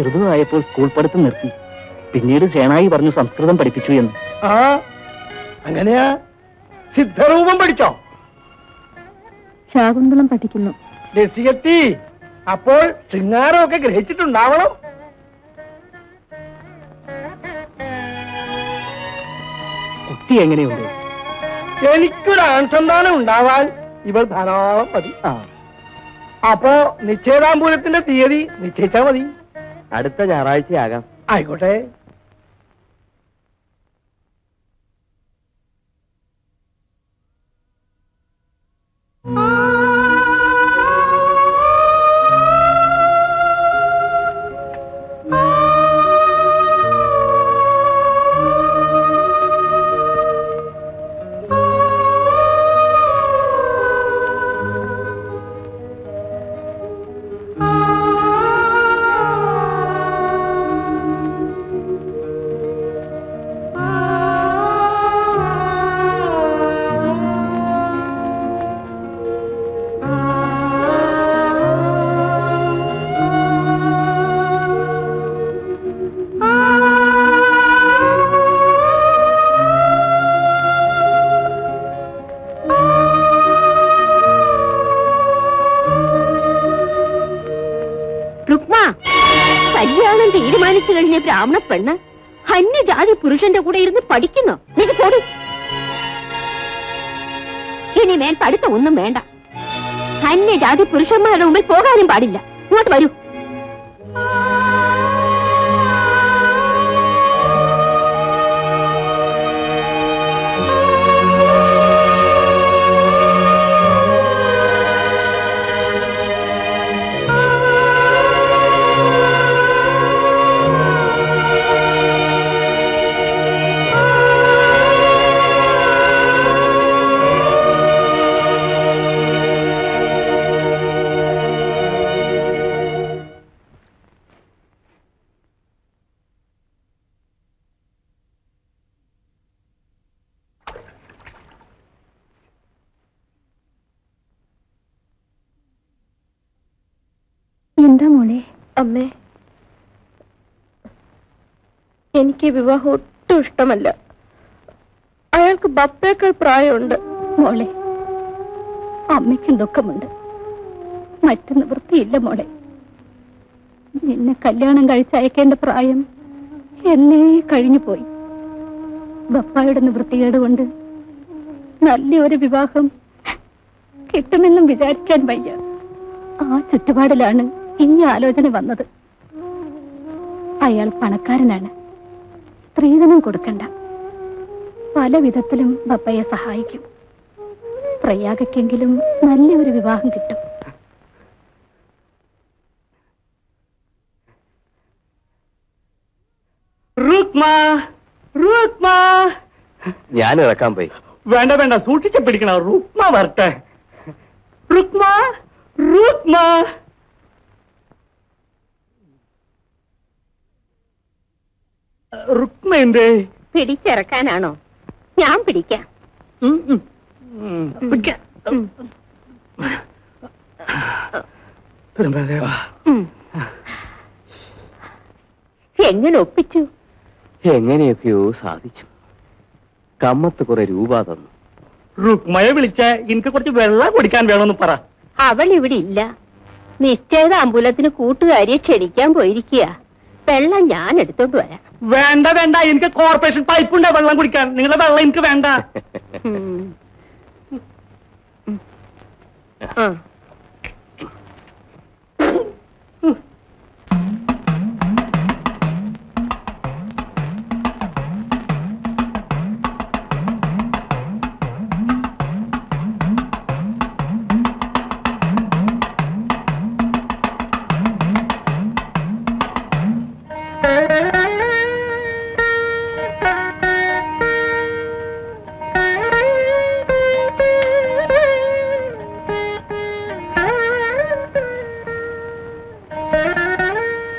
ഋതുവായപ്പോൾ സ്കൂൾ പഠിത്തം നിർത്തി. പിന്നീട് ചേണായി പറഞ്ഞു സംസ്കൃതം പഠിപ്പിച്ചു എന്ന്.
ആ, അങ്ങനെയാ? സിദ്ധരൂപം പഠിച്ചോ?
ശാകുന്തളം പഠിക്കുന്നു.
രസികത്തി, അപ്പോൾ ശൃംഗാരമൊക്കെ ഗ്രഹിച്ചിട്ടുണ്ടാവണം.
കുട്ടി എങ്ങനെയുണ്ട്?
എനിക്കൊരു ആൺസന്താനം ഉണ്ടാവാൻ ഇവൾ ധാരാളം മതി. അപ്പോ നിശ്ചയദാമ്പൂലത്തിന്റെ തീയതി നിശ്ചയിച്ചാ മതി.
അടുത്ത ഞായറാഴ്ചയാകാം.
ആയിക്കോട്ടെ.
വലിയ ബ്രാഹ്മണ പെണ്ണ് അന്യജാതി പുരുഷന്റെ കൂടെ ഇരുന്ന് പഠിക്കുന്നു. നീ പോടി. ഇനി മേൽ പഠിത്തം ഒന്നും വേണ്ട. അന്യജാതി പുരുഷന്മാരുടെ മുമ്പിൽ പോകാനും പാടില്ല. ഇങ്ങോട്ട് വരൂ.
എന്താ മോളെ?
അമ്മേ, എനിക്ക് വിവാഹം ഒട്ടും ഇഷ്ടമല്ല. അയാൾക്ക് ബപ്പേക്കാൾ പ്രായമുണ്ട്.
മോളെ, അമ്മയ്ക്കും ദുഃഖമുണ്ട്. മറ്റു നിവൃത്തിയില്ല മോളെ. നിന്നെ കല്യാണം കഴിച്ചയക്കേണ്ട പ്രായം എന്നേ കഴിഞ്ഞു പോയി. ബപ്പായുടെ നിവൃത്തികേട് കൊണ്ട് നല്ലൊരു വിവാഹം കിട്ടുമെന്നും വിചാരിക്കാൻ വയ്യ. ആ ചുറ്റുപാടിലാണ് ഈ ആലോചന വന്നത്. അയാൾ പണക്കാരനാണ്. സ്ത്രീധനം കൊടുക്കണ്ട. പല വിധത്തിലും ബപ്പയെ സഹായിക്കും. പ്രയാഗക്കെങ്കിലും നല്ലൊരു വിവാഹം കിട്ടും.
ഞാൻ ഇറക്കാൻ പോയി.
വേണ്ട വേണ്ട, സൂക്ഷിച്ച് പിടിക്കണം. റുക്മ വരട്ടെ. റുക്മ, റുക്മ. റുക്മ എന്തേ?
പിടിച്ചിറക്കാനാണോ? ഞാൻ പിടിക്കാം.
പിടിക്കാം.
എങ്ങനെ ഒപ്പിച്ചു?
എങ്ങനെയൊക്കെയോ സാധിച്ചു. കമ്മത്ത് കുറെ രൂപ തന്നു.
റുക്മയെ വിളിച്ച എനിക്ക് കുറച്ച് വെള്ളം കുടിക്കാൻ വേണമെന്ന് പറ.
അവൾ ഇവിടെ ഇല്ല. നിശ്ചയിത അമ്പലത്തിന് കൂട്ടുകാരിയെ ക്ഷണിക്കാൻ പോയിരിക്കുക. വെള്ളം ഞാൻ എടുത്തോണ്ട് വരാം.
വേണ്ട വേണ്ട, എനിക്ക് കോർപ്പറേഷൻ പൈപ്പുണ്ട് വെള്ളം കുടിക്കാൻ. നിങ്ങളുടെ വെള്ളം എനിക്ക് വേണ്ട.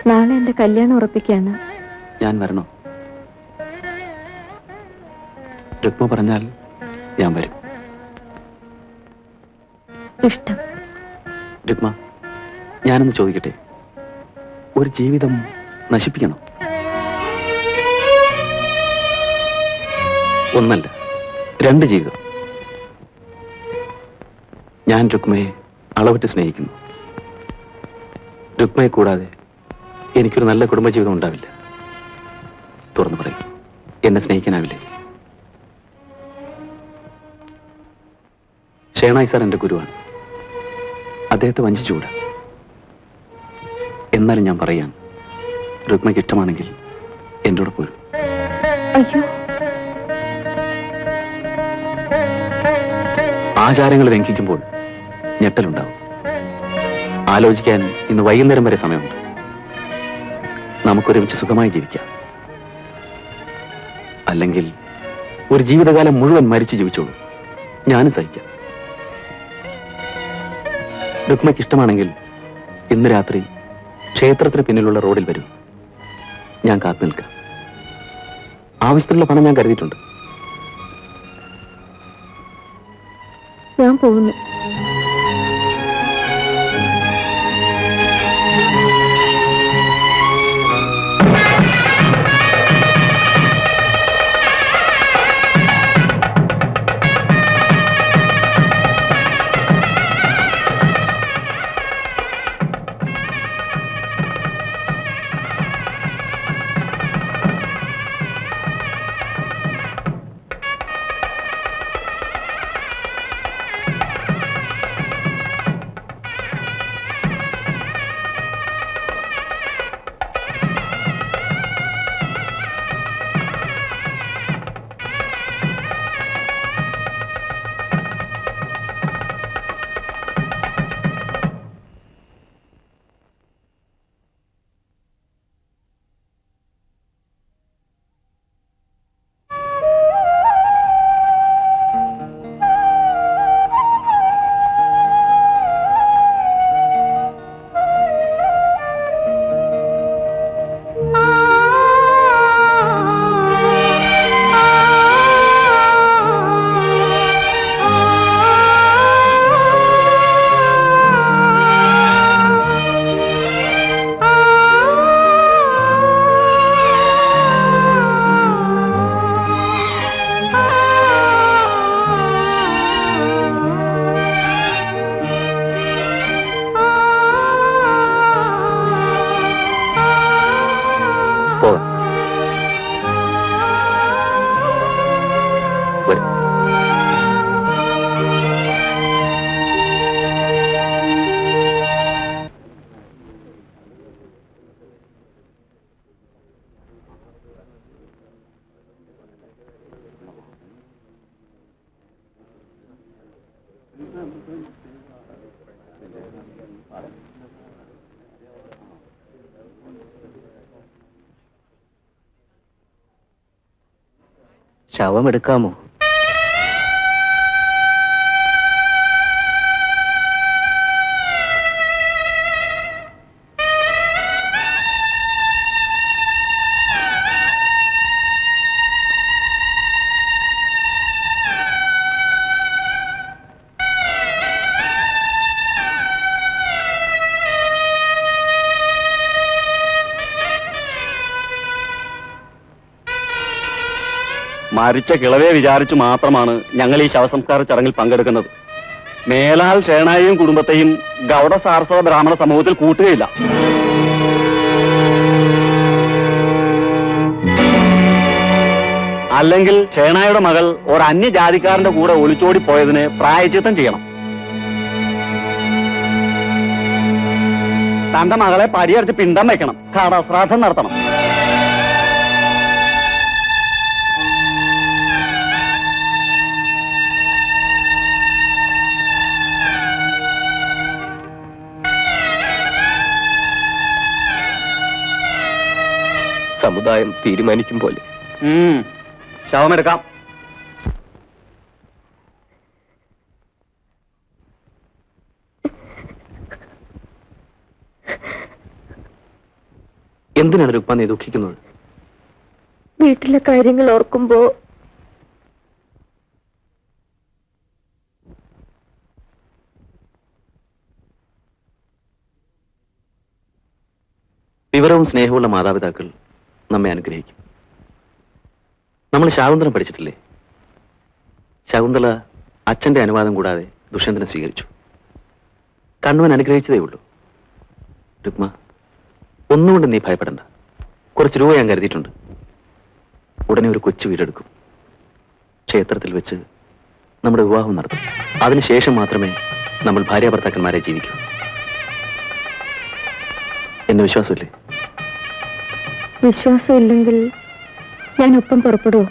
നാളെ എന്റെ കല്യാണം ഉറപ്പിക്കാണ്.
ഞാൻ വരണോ? രുക്മ പറഞ്ഞാൽ ഞാൻ വരും.
ഇഷ്ടം.
രുക്മ, ഞാനൊന്ന് ചോദിക്കട്ടെ, ഒരു ജീവിതം നശിപ്പിക്കണോ? ഒന്നല്ല, 2 ജീവിതം. ഞാൻ രുക്മയെ അളവറ്റ് സ്നേഹിക്കുന്നു. രുക്മയെ കൂടാതെ എനിക്കൊരു നല്ല കുടുംബജീവിതം ഉണ്ടാവില്ല. തുറന്നു പറയും, എന്നെ സ്നേഹിക്കാനാവില്ലേ? ഷേണായി സാർ എന്റെ ഗുരുവാണ്. അദ്ദേഹത്തെ വഞ്ചിച്ചുകൂടാ. എന്നാലും ഞാൻ പറയാൻ, രുക്മയ്ക്ക് ഇഷ്ടമാണെങ്കിൽ എൻ്റെ കൂടെ പോരും.
അയ്യോ,
ആചാരങ്ങൾ ലംഘിക്കുമ്പോൾ ഞെട്ടലുണ്ടാവും. ആലോചിക്കാൻ ഇന്ന് വൈകുന്നേരം വരെ സമയമുണ്ട്. നമുക്കൊരുമിച്ച് സുഖമായി ജീവിക്കാം. അല്ലെങ്കിൽ ഒരു ജീവിതകാലം മുഴുവൻ മരിച്ചു ജീവിച്ചോളൂ. ഞാനും സഹിക്കാം. രുക്മയ്ക്ക് ഇഷ്ടമാണെങ്കിൽ ഇന്ന് രാത്രി ക്ഷേത്രത്തിന് പിന്നിലുള്ള റോഡിൽ വരൂ. ഞാൻ കാത്തു നിൽക്കാം. ആവശ്യത്തിലുള്ള പണം ഞാൻ കരുതിയിട്ടുണ്ട്.
ഞാൻ പോകുന്നു.
പോകാം. വരൂ.
ശവം എടുക്കാമോ? മരിച്ച കിളവെ വിചാരിച്ചു മാത്രമാണ് ഞങ്ങൾ ഈ ശവസംസ്കാര ചടങ്ങിൽ പങ്കെടുക്കുന്നത്. മേലാൽ ഷേണായെയും കുടുംബത്തെയും ഗൗഡ സാരസ്വത ബ്രാഹ്മണ സമൂഹത്തിൽ കൂട്ടുകയില്ല. അല്ലെങ്കിൽ ഷേണായുടെ മകൾ ഒരു അന്യജാതിക്കാരന്റെ കൂടെ ഒളിച്ചോടി പോയതിന് പ്രായശ്ചിത്തം ചെയ്യണം. തന്റെ മകളെ പരിയറിച്ച് പിണ്ടം വെക്കണം, കടശ്രാദ്ധം നടത്തണം.
സമുദായം തീരുമാനിക്കും പോലെ.
ശവമെടുക്കാം.
എന്തിനാണ് രുക്മ നീ ദുഃഖിക്കുന്നത്?
വീട്ടിലെ കാര്യങ്ങൾ ഓർക്കുമ്പോ
വിവരവും സ്നേഹമുള്ള മാതാപിതാക്കൾ നമ്മെ അനുഗ്രഹിക്കും. നമ്മൾ ശാകുന്തളം പഠിച്ചിട്ടില്ലേ? ശകുന്തള അച്ഛന്റെ അനുവാദം കൂടാതെ ദുഷ്യന്തനെ സ്വീകരിച്ചു. കണ്വൻ അനുഗ്രഹിച്ചതേ ഉള്ളൂ. രുക്മ, ഒന്നുകൊണ്ട് നീ ഭയപ്പെടണ്ട. കുറച്ച് രൂപ ഞാൻ കരുതിയിട്ടുണ്ട്. ഉടനെ ഒരു കൊച്ചു വീടെടുക്കും. ക്ഷേത്രത്തിൽ വെച്ച് നമ്മുടെ വിവാഹം നടത്തും. അതിനുശേഷം മാത്രമേ നമ്മൾ ഭാര്യാഭർത്താക്കന്മാരെ ജീവിക്കൂ. എന്നെ വിശ്വാസമില്ലേ?
വിശ്വാസമില്ലെങ്കിൽ ഞാൻ ഒപ്പം പുറപ്പെടുവോ?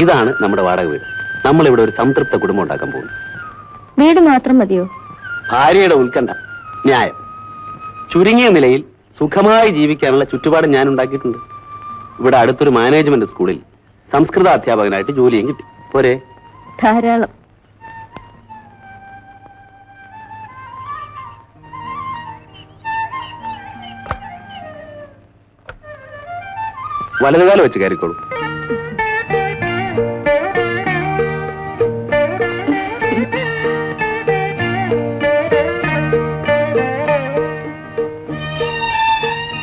ഇതാണ് നമ്മുടെ വാടക വീട്. നമ്മളിവിടെ ഒരു സംതൃപ്ത കുടുംബം ഉണ്ടാക്കാൻ പോകുന്നു.
വീട് മാത്രം മതിയോ?
ഭാര്യയുടെ ഉത്കണ്ഠ ന്യായം. ചുരുങ്ങിയ നിലയിൽ സുഖമായി ജീവിക്കാനുള്ള ചുറ്റുപാട് ഞാൻ ഉണ്ടാക്കിയിട്ടുണ്ട്. ഇവിടെ അടുത്തൊരു മാനേജ്മെന്റ് സ്കൂളിൽ സംസ്കൃത അധ്യാപകനായിട്ട് ജോലിയും കിട്ടി. പോരെ?
ധാരാളം.
വലതുകാലം വെച്ച് കയറിക്കോളൂ.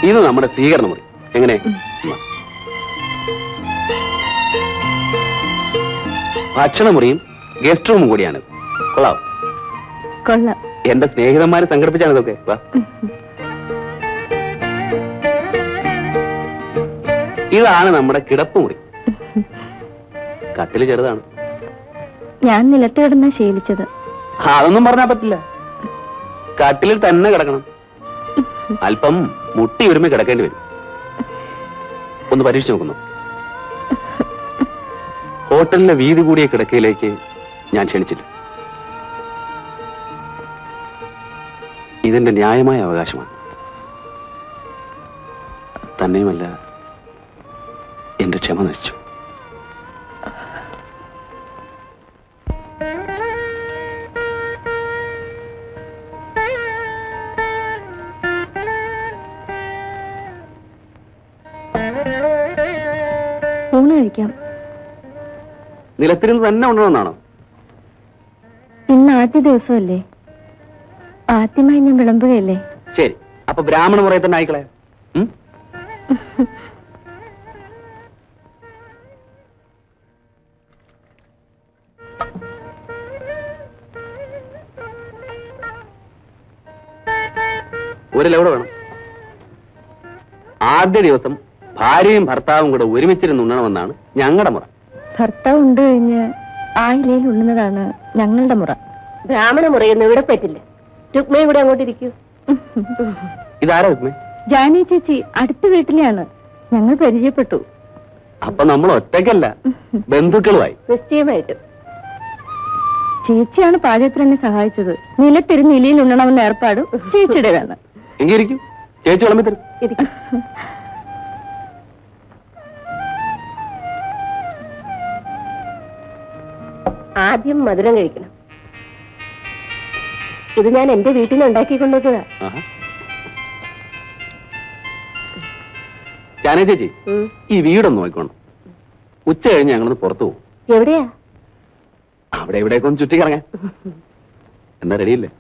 ഇത് നമ്മുടെ സ്വീകരണ മുറി. എങ്ങനെ? ഭക്ഷണമുറിയും ഗസ്റ്റ് റൂമും കൂടിയാണ്. കൊള്ളാം.
കൊള്ളാം.
എന്റെ സ്നേഹിതന്മാരെ സംഘടിപ്പിച്ചാണ് ഇതൊക്കെ. വാ. ഇതാണ് നമ്മുടെ കിടപ്പുമുറി. കട്ടില് ചെറുതാണ്.
ഞാൻ നിലത്ത് കിടന്നാ ശീലിച്ചത്.
അതൊന്നും പറഞ്ഞാൽ പറ്റില്ല. കട്ടിലിൽ തന്നെ കിടക്കണം. അല്പം മുട്ടി ഒരുമി കിടക്കേണ്ടി വരും. ഒന്ന് പരീക്ഷിച്ച് നോക്കുന്നു. ഹോട്ടലിലെ വീതി കൂടിയ കിടക്കയിലേക്ക് ഞാൻ ക്ഷണിച്ചില്ല. ഇതെന്റെ ന്യായമായ അവകാശമാണ്. തന്നെയുമല്ല, എന്റെ ക്ഷമ നശിച്ചു.
ഊണ് കഴിക്കാം.
നിലത്തിരുന്ന് തന്നെ ഉണ്ടണമെന്നാണോ?
ഇന്ന് ആദ്യ ദിവസമല്ലേ, ആദ്യമായി ഞാൻ വിളമ്പുകയല്ലേ.
ശരി, അപ്പൊ ബ്രാഹ്മണ മുറയിൽ തന്നെ ആയിക്കളെ. ഒരു ലവിടെ വേണം. ആദ്യ ദിവസം ഭാര്യയും ഭർത്താവും കൂടെ ഒരുമിച്ചിരുന്ന് ഉണ്ണണമെന്നാണ് ഞങ്ങളുടെ മുറ.
ഭർത്താവ് ഉണ്ട് കഴിഞ്ഞ് ആ ഇലയിൽ ഉണ്ണുന്നതാണ് ഞങ്ങളുടെ മുറ.
ബ്രാഹ്മണ മുറയൊന്നും ഇവിടെ പറ്റില്ല. രുക്മയും കൂടെ അങ്ങോട്ട് ഇരിക്കൂ.
ഇതാരാ ഉമ്മേ?
ജാനി ചേച്ചി അടുത്ത വീട്ടിലെയാണ്, ഞങ്ങൾ പരിചയപ്പെട്ടു.
അപ്പൊ നമ്മൾ ഒറ്റയ്ക്കല്ല, ബന്ധുക്കളുമായി.
നിശ്ചയമായിട്ട്.
ചേച്ചിയാണ് പാചകത്തിന് എന്നെ സഹായിച്ചത്. നിലത്തിരുന്ന് ഇലയിൽ ഉണ്ണണമെന്ന ഏർപ്പാട് ചേച്ചിയുടേതാണ്.
എങ്കിൽ ഇരിക്കും, ചേച്ചി വിളമ്പി തരും.
ഇരിക്കും. ആദ്യം മധുരം കഴിക്കണം. ഇത് ഞാൻ എന്റെ വീട്ടിൽ നിന്ന് ഉണ്ടാക്കിക്കൊണ്ടുവന്നതാ.
ജാനേ ചേച്ചി, ഈ വീടൊന്ന് നോക്കണം. ഉച്ച കഴിഞ്ഞ് ഞങ്ങളൊന്ന് പുറത്തു പോകും.
എവിടെയാ?
അവിടെ ഇവിടേക്ക് ഒന്ന് ചുറ്റിക്കിറങ്ങാൻ. എന്താ റെഡിയില്ലേ?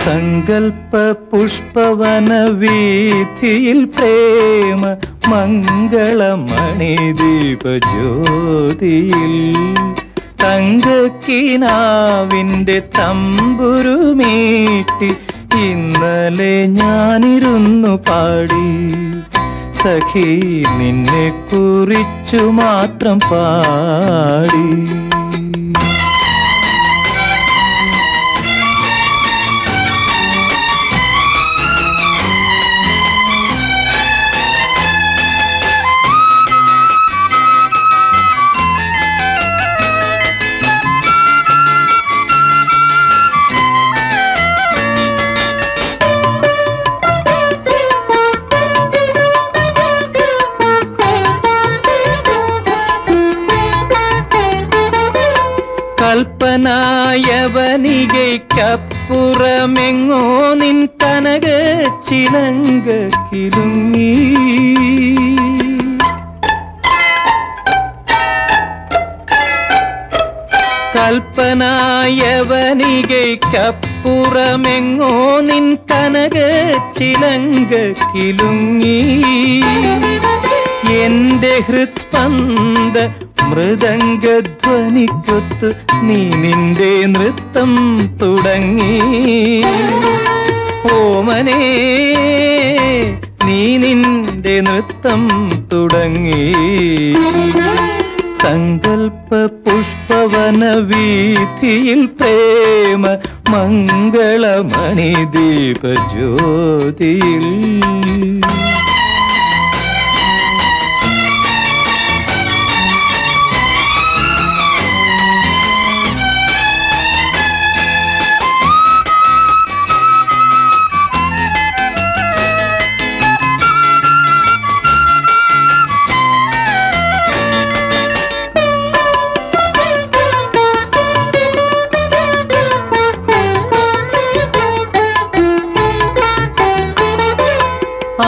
സങ്കൽപ്പ പുഷ്പവന വീഥിയിൽ പ്രേമ മംഗളമണിദീപ ജ്യോതിയിൽ തങ്കക്കിനാവിന്റെ തമ്പുരുമീട്ടി ഇന്നലെ ഞാനിരുന്നു പാടി. സഖി നിന്നെ കുറിച്ചു മാത്രം പാടി. കൽപ്പനായവനികയ്ക്കപ്പുറമെങ്ങോ നിൻ കനക ചിലങ്ക കിലുങ്ങി. കൽപ്പനായവനികയ്ക്കപ്പുറമെങ്ങോ നിൻ കനക ചിലങ്ക കിലുങ്ങി. എന്റെ ഹൃത്സ്പന്ദ മൃദംഗധ്വനിക്കൊത്ത് നീ നിന്റെ നൃത്തം തുടങ്ങി. ഓമനേ നീ നിന്റെ നൃത്തം തുടങ്ങി. സങ്കൽപ്പ പുഷ്പവന വീഥിയിൽ പ്രേമ മംഗളമണിദീപ ജ്യോതിയിൽ.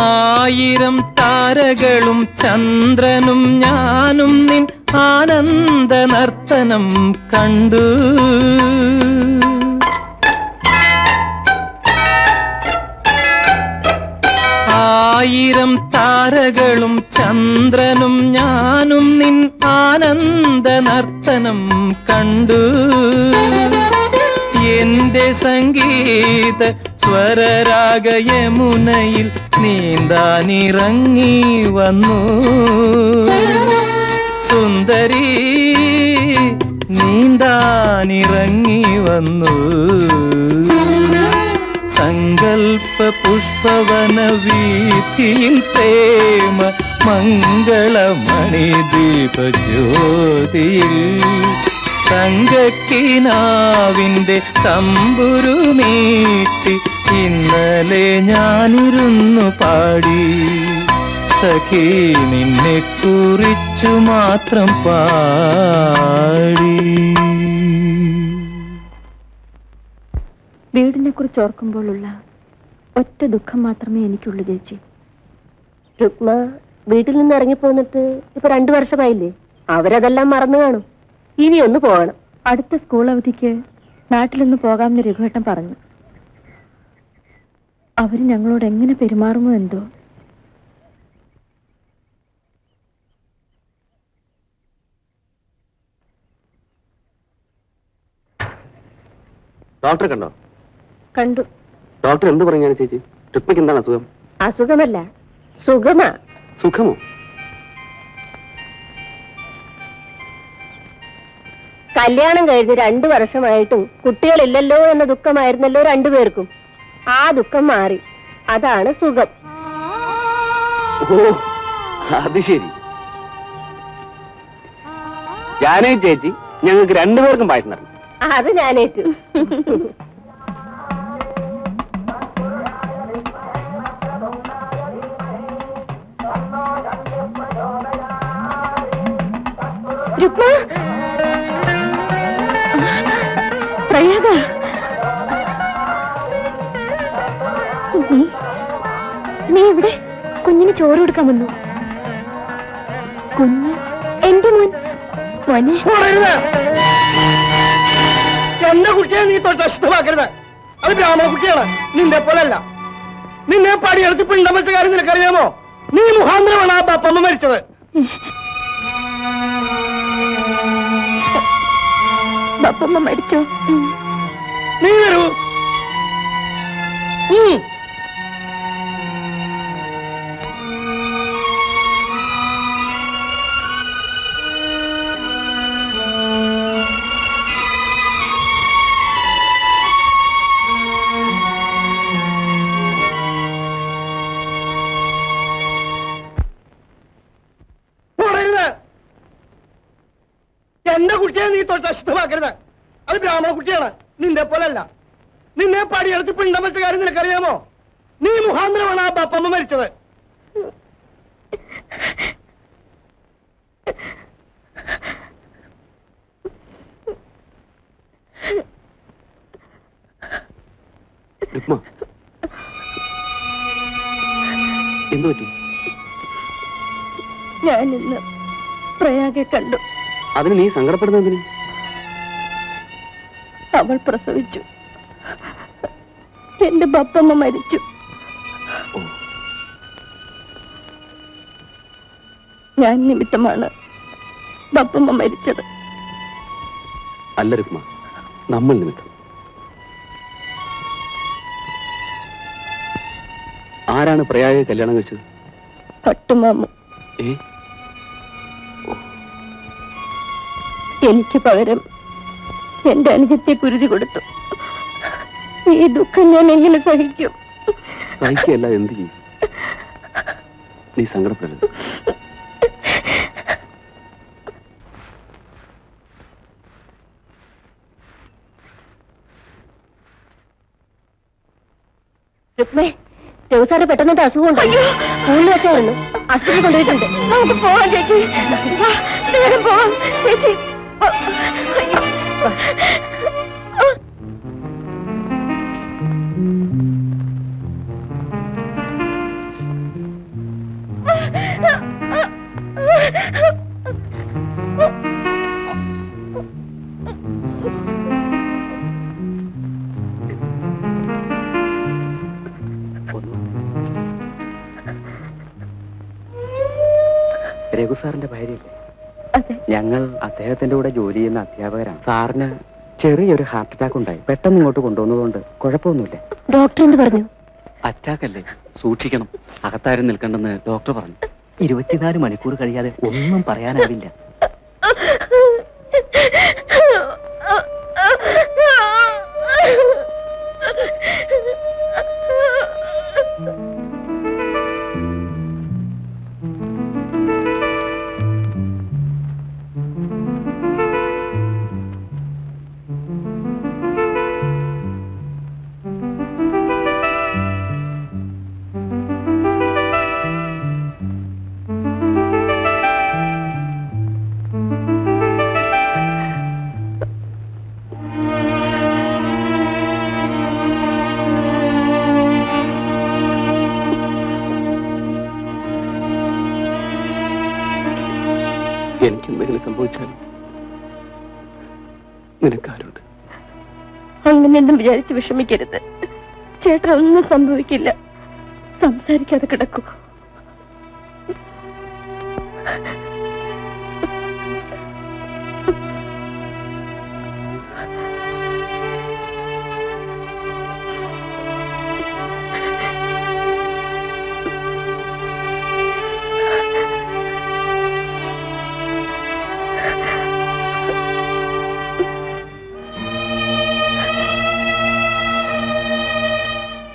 ആയിരം താരകളും ചന്ദ്രനും ഞാനും നിൻ ആനന്ദ നർത്തനം കണ്ടു. ആയിരം താരകളും ചന്ദ്രനും ഞാനും നിൻ ആനന്ദ നർത്തനം കണ്ടു. എന്റെ സംഗീത സ്വരരാഗ യമുനയിൽ നീന്താനിറങ്ങി വന്നു. സുന്ദരി നീന്താനിറങ്ങി വന്നു. സങ്കൽപ്പ പുഷ്പവന വീഥിയിൽ പ്രേമ മംഗളമണി ദീപജ്യോതിയിൽ തങ്കക്കിനാവിന്റെ തമ്പുരുമീട്ടി ഇന്നലെ ഞാനിരുന്നു പാടി സഖി നിന്നെ കുറിച്ചു മാത്രം പാടി.
വീടിനെ കുറിച്ച് ഓർക്കുമ്പോഴുള്ള ഒറ്റ ദുഃഖം മാത്രമേ എനിക്കുള്ളൂ ചേച്ചി.
രുക്മ വീട്ടിൽ നിന്ന് ഇറങ്ങിപ്പോന്നിട്ട് ഇപ്പൊ 2 വർഷമായില്ലേ? അവരതെല്ലാം മറന്നു കാണും. ഇനി ഒന്ന് പോകണം.
അടുത്ത സ്കൂൾ അവധിക്ക് നാട്ടിലൊന്ന് പോകാമെന്ന് രഘുവേട്ടൻ പറഞ്ഞു. അവര് ഞങ്ങളോട് എങ്ങനെ പെരുമാറുമോ എന്തോ.
ഡോക്ടറെ കണ്ടോ?
കണ്ടു.
ഡോക്ടർ എന്ത് പറഞ്ഞാണ് ചേച്ചി? രുക്മിക്ക് എന്താണ് അസുഖം?
അസുഖമല്ല, സുഖമാ.
സുഖമോ?
കല്യാണം കഴിഞ്ഞ് 2 വർഷമായിട്ടും കുട്ടികളില്ലല്ലോ എന്ന ദുഃഖമായിരുന്നല്ലോ 2 പേർക്കും. ആ ദുഃഖം മാറി. അതാണ് സുഖം.
ഓ, അത് ശരി. ജാനകി ചേച്ചി ഞങ്ങൾക്ക് 2 പേർക്കും പായസം തരണം.
അത് ഞാനേറ്റു.
രുക്മ, പ്രയാഗ, നീ ഇവിടെ കുഞ്ഞിന് ചോറ് കൊടുക്കാൻ വന്നു. കുഞ്ഞ് എന്റെ മോൻ. മോനെ,
എന്റെ കുട്ടിയെ നീ തൊട്ട് ഇഷ്ടമാക്കരുത്. അത് ബ്രാഹ്മണ കുട്ടിയാണ്, നിന്റെ പോലല്ല. നിന്നെ പടിയെടുത്ത് പിണ്ടം വെച്ച കാര്യം നിനക്കറിയാമോ? നീ മുഖാന്തരമാണ് ആ ബപ്പമ്മ മരിച്ചത്.
ബപ്പമ്മ മരിച്ചോ?
നീ വരൂ. എന്റെ കുട്ടിയെ നീ തൊട്ട് ഇഷ്ടമാക്കരുത്. അത് ബ്രാഹ്മണ കുട്ടിയാണ്, നിന്റെ പോലല്ല. നിന്നെ പടിയെടുത്ത് പിണ്ടം വെച്ച കാര്യം നിനക്കറിയാമോ? നീ മുഖാന്തരമാണ് ആ ബപ്പമ്മ മരിച്ചത്.
രുക്മ, എന്തു പറ്റി?
ഞാൻ ഇന്ന് പ്രയാഗെ കണ്ടു.
അതിന് നീ സങ്കടപ്പെടുന്നതിന്?
അവൾ പ്രസവിച്ചു. എന്റെ ബപ്പമ്മ മരിച്ചു. ഞാൻ നിമിത്തമാണ് ബപ്പമ്മ മരിച്ചത്.
അല്ല രുക്മ, നമ്മൾ നിമിത്തം. ആരാണ് പ്രയാഗെ കല്യാണം കഴിച്ചത്?
പട്ടുമാമു. എനിക്ക് പകരം എന്റെ അനുജത്തെ കുരുതി കൊടുത്തു. ഈ ദുഃഖം ഞാൻ എങ്ങനെ സഹിക്കും?
സഹിക്കല്ല, എന്ത് ചെയ്യും? നീ സങ്കടപ്പെടരുത്.
രുക്മേ, രഘുസാറ് പെട്ടെന്നിട്ട് അസുഖമുണ്ടോ? സ്കൂളിൽ വെച്ചായിരുന്നു. ആശുപത്രി കൊണ്ടുപോയിട്ടുണ്ട്.
നമുക്ക് പോവാം ചേച്ചി. വേഗം പോവാം ചേച്ചി.
രഘുസാറിന്റെ ഭാര്യയല്ലേ?
അതെ.
ഞങ്ങൾ അദ്ദേഹത്തിന്റെ കൂടെ ജോലി ചെയ്യുന്ന അധ്യാപകരാണ്. സാറിന് ചെറിയൊരു ഹാർട്ട് അറ്റാക്ക് ഉണ്ടായി. പെട്ടെന്ന് ഇങ്ങോട്ട് കൊണ്ടുവന്നതുകൊണ്ട് കുഴപ്പമൊന്നുമില്ല.
ഡോക്ടർ എന്ത് പറഞ്ഞു?
അറ്റാക്ക് അല്ലേ, സൂക്ഷിക്കണം. അകത്താരും നിൽക്കണ്ടെന്ന് ഡോക്ടർ പറഞ്ഞു. 24 മണിക്കൂർ കഴിയാതെ ഒന്നും പറയാനാവില്ല. എനിക്കെന്തെങ്കിലും സംഭവിച്ചാൽ നിനക്കാരുണ്ട്?
അങ്ങനെയൊന്നും വിചാരിച്ച് വിഷമിക്കരുത്. ചേട്ടൻ ഒന്നും സംഭവിക്കില്ല. സംസാരിക്കാതെ കിടക്കൂ.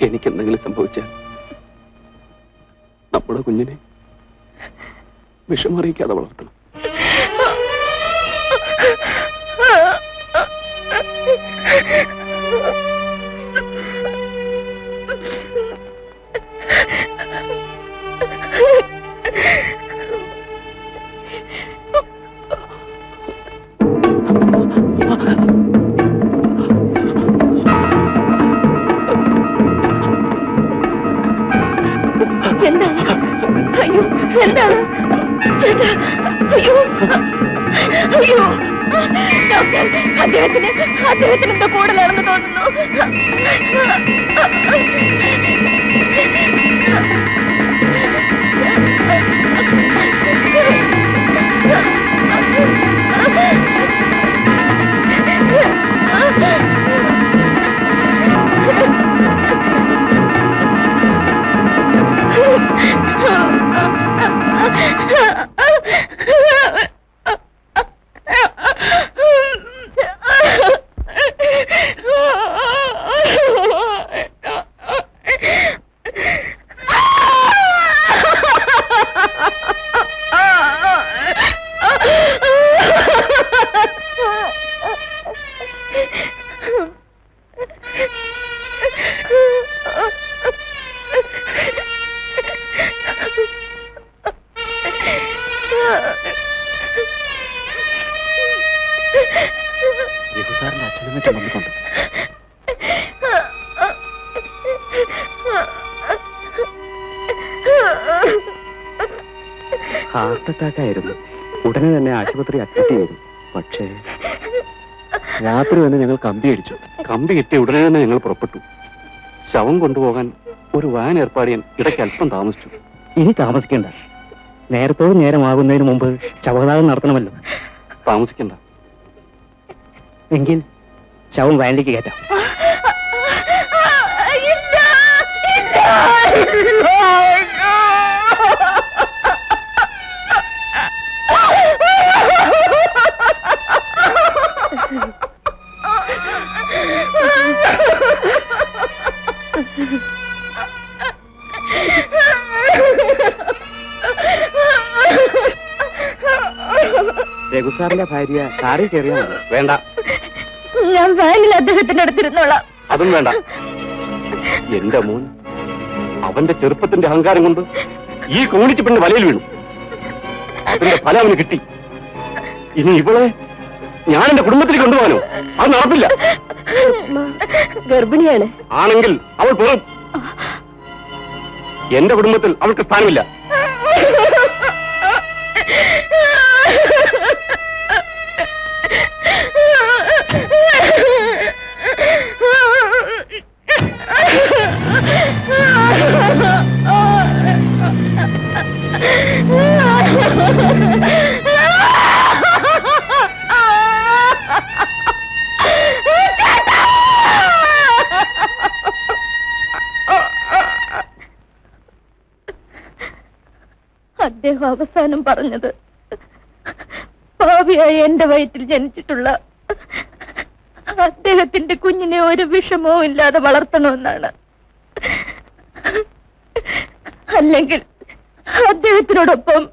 എനിക്കെന്തെങ്കിലും സംഭവിച്ചാൽ നമ്മുടെ കുഞ്ഞിനെ വിഷമറിയിക്കാതെ വളർത്തണം.
എന്താണ്? അയ്യോ, എന്താണ് ചേട്ടാ? അയ്യോ, അയ്യോ, ഡോക്ടർ, അദ്ദേഹത്തിന് എന്തോ കൂടുതലാണെന്ന് തോന്നുന്നു.
രഘുസാറിന്റെ അച്ഛനും മറ്റും വന്നിട്ടുണ്ട്. ഹാർട്ട് അറ്റാക്ക് ആയിരുന്നു. ഉടനെ തന്നെ ആശുപത്രി അഡ്മിറ്റ് ചെയ്തു. പക്ഷേ രാത്രി തന്നെ ഞങ്ങൾ കമ്പി അടിച്ചു. കമ്പി കിട്ടിയ ഉടനെ തന്നെ ഞങ്ങൾ പുറപ്പെട്ടു. ശവം കൊണ്ടുപോകാൻ ഒരു വാൻ ഏർപ്പാട് ചെയ്യാൻ ഇടയ്ക്ക് അല്പം താമസിച്ചു.
ഇനി താമസിക്കണ്ട. നേരത്തോട് നേരമാകുന്നതിന് മുമ്പ് ശവദാനം നടത്തണമല്ലോ.
താമസിക്കണ്ട.
എങ്കിൽ ശവം വാനിലേക്ക് കയറ്റാം.
രഘുസാറിന്റെ ഭാര്യ കാറിൽ കയറിയാ മതി. വേണ്ട,
ഞാൻ വാനിൽ അദ്ദേഹത്തിന്റെ അടുത്തിരുന്നോളാം.
അതും വേണ്ട. എന്റെ മോൻ അവന്റെ ചെറുപ്പത്തിന്റെ അഹങ്കാരം കൊണ്ട് ഈ കോണിച്ച് പെണ്ണ് വലയിൽ വീണു. അതിന്റെ ഫലം അവന് കിട്ടി. ഇനി ഇവളെ ഞാൻ എന്റെ കുടുംബത്തിൽ കൊണ്ടുപോകാനോ? അത് നടപ്പില്ല.
ഗർഭിണിയാണ്.
ആണെങ്കിൽ അവൾ വെറും. എന്റെ കുടുംബത്തിൽ അവൾക്ക് സ്ഥാനമില്ല.
അദ്ദേഹം അവസാനം പറഞ്ഞത് പാപിയായി എന്റെ വയറ്റിൽ ജനിച്ചിട്ടുള്ള അദ്ദേഹത്തിന്റെ കുഞ്ഞിനെ ഒരു വിഷമവും ഇല്ലാതെ വളർത്തണമെന്നാണ്. അല്ലെങ്കിൽ അദ്ദേഹത്തിനോടൊപ്പം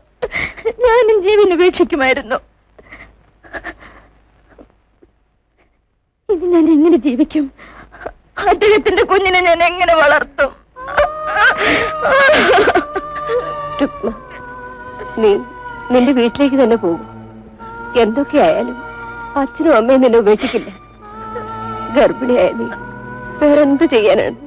ഞാനും ജീവൻ ഉപേക്ഷിക്കുമായിരുന്നു. ഇനി ഞാൻ എങ്ങനെ ജീവിക്കും? അദ്ദേഹത്തിന്റെ കുഞ്ഞിനെ ഞാൻ എങ്ങനെ വളർത്തും? നീ നിന്റെ വീട്ടിലേക്ക് തന്നെ പോകും. എന്തൊക്കെയായാലും അച്ഛനും അമ്മയും നിന്നെ ഉപേക്ഷിക്കില്ല. ഗർഭിണിയായ നീ വേറെന്ത് ചെയ്യാനാണ്?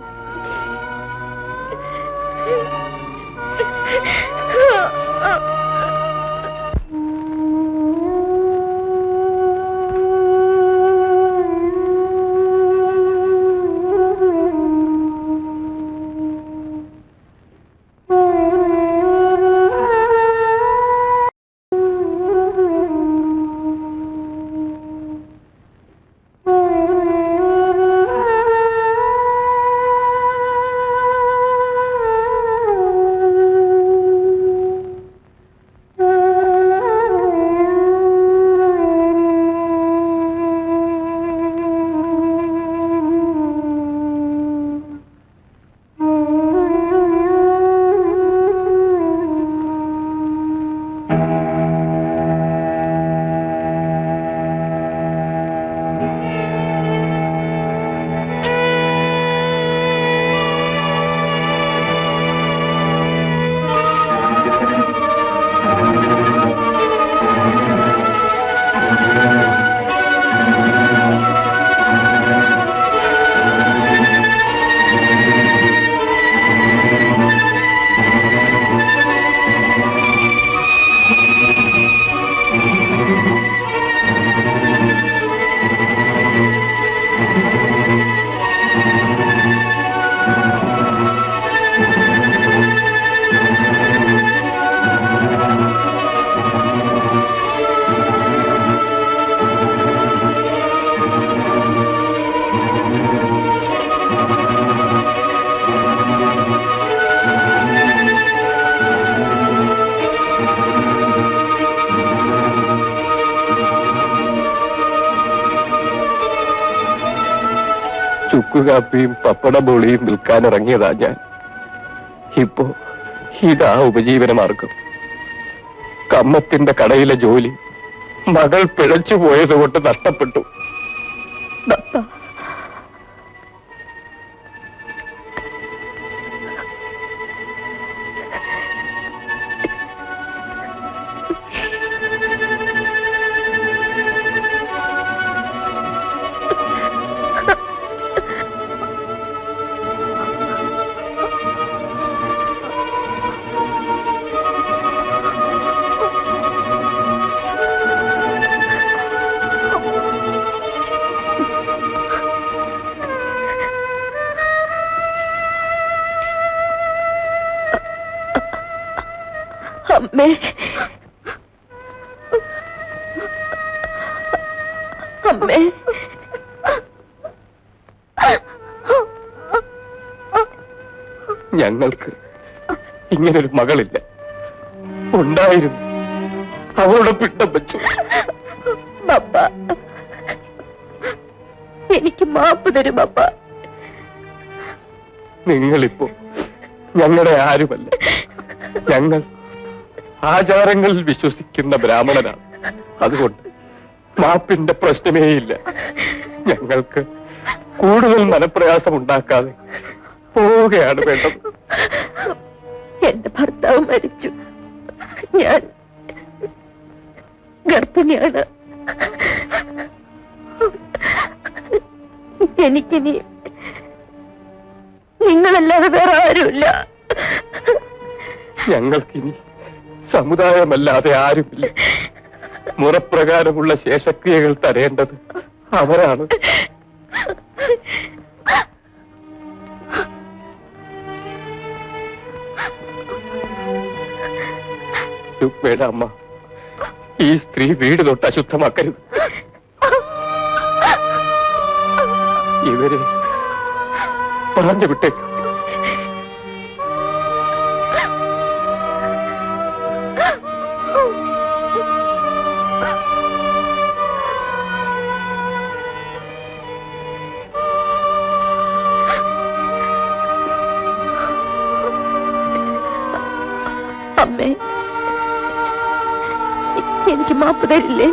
ചുക്കുകാപ്പിയും പപ്പടബോളിയും വിൽക്കാനിറങ്ങിയതാ ഞാൻ. ഇപ്പോ ഇതാ ഉപജീവനമാർഗം. കമ്മത്തിന്റെ കടയിലെ ജോലി മകൾ പിഴച്ചു പോയത് കൊണ്ട് നഷ്ടപ്പെട്ടു.
അമ്മേ, അമ്മേ,
ഞങ്ങൾക്ക് ഇങ്ങനൊരു മകളില്ല. ഉണ്ടായിരുന്നു, അവളുടെ പിണ്ടം വെച്ചു.
പപ്പ, എനിക്ക് മാപ്പ് തരും പപ്പ.
നിങ്ങളിപ്പോ ഞങ്ങളുടെ ആരുമല്ല. ഞങ്ങൾ ആചാരങ്ങളിൽ വിശ്വസിക്കുന്ന ബ്രാഹ്മണനാണ്. അതുകൊണ്ട് മാപ്പിന്റെ പ്രശ്നമേയില്ല. ഞങ്ങൾക്ക് കൂടുതൽ മനപ്രയാസം ഉണ്ടാക്കാതെ പോവുകയാണ് വേണ്ടത്.
എന്റെ ഭർത്താവ് മരിച്ചു. ഞാൻ ഗർഭിണിയാണ്. എനിക്കിനി നിങ്ങളല്ലാതെ വേറെ ആരുമില്ല.
ഞങ്ങൾക്കിനി സമുദായമല്ലാതെ ആരുമില്ല. മുറപ്രകാരമുള്ള ശേഷക്രിയകൾ തരേണ്ടത് അവരാണ്. രുക്മയുടെ അമ്മ, ഈ സ്ത്രീ വീട് തൊട്ട് അശുദ്ധമാക്കരുത്. ഇവരെ പറഞ്ഞു വിട്ടേക്കും.
അമ്മേ, എനിക്ക് മാപ്പ് തരില്ലേ?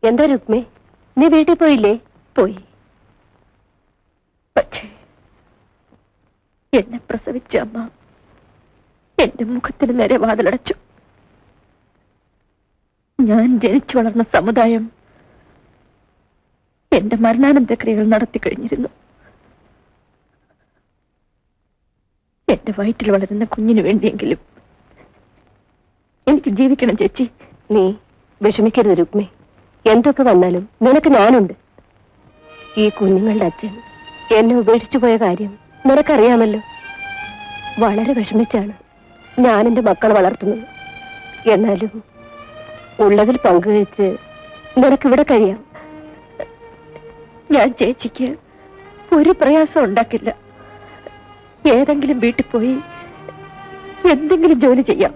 എന്താ രുക്മേ, നീ വീട്ടിൽ പോയില്ലേ?
പോയി. പക്ഷേ എന്നെ പ്രസവിച്ച അമ്മ എന്റെ മുഖത്തിന് നേരെ വാതിലടച്ചു. ഞാൻ ജനിച്ചു വളർന്ന സമുദായം എന്റെ മരണാനന്തരക്രിയകൾ നടത്തി കഴിഞ്ഞിരുന്നു. എന്റെ വയറ്റിൽ വളരുന്ന കുഞ്ഞിനു വേണ്ടിയെങ്കിലും എനിക്ക് ജീവിക്കണം ചേച്ചി.
നീ വിഷമിക്കരുത് രുക്മേ. എന്തൊക്കെ വന്നാലും നിനക്ക് ഞാനുണ്ട്. ഈ കുഞ്ഞുങ്ങളുടെ അച്ഛൻ എന്നെ ഉപേക്ഷിച്ചു പോയ കാര്യം നിനക്കറിയാമല്ലോ. വളരെ വിഷമിച്ചാണ് ഞാൻ എന്റെ മക്കളെ വളർത്തുന്നത്. എന്നാലും ഉള്ളതിൽ പങ്കുവെച്ച് നിനക്കിവിടെ കഴിയാം.
ഞാൻ ചേച്ചിക്ക് ഒരു പ്രയാസം ഉണ്ടാക്കില്ല. ഏതെങ്കിലും വീട്ടിൽ പോയി എന്തെങ്കിലും ജോലി ചെയ്യാം.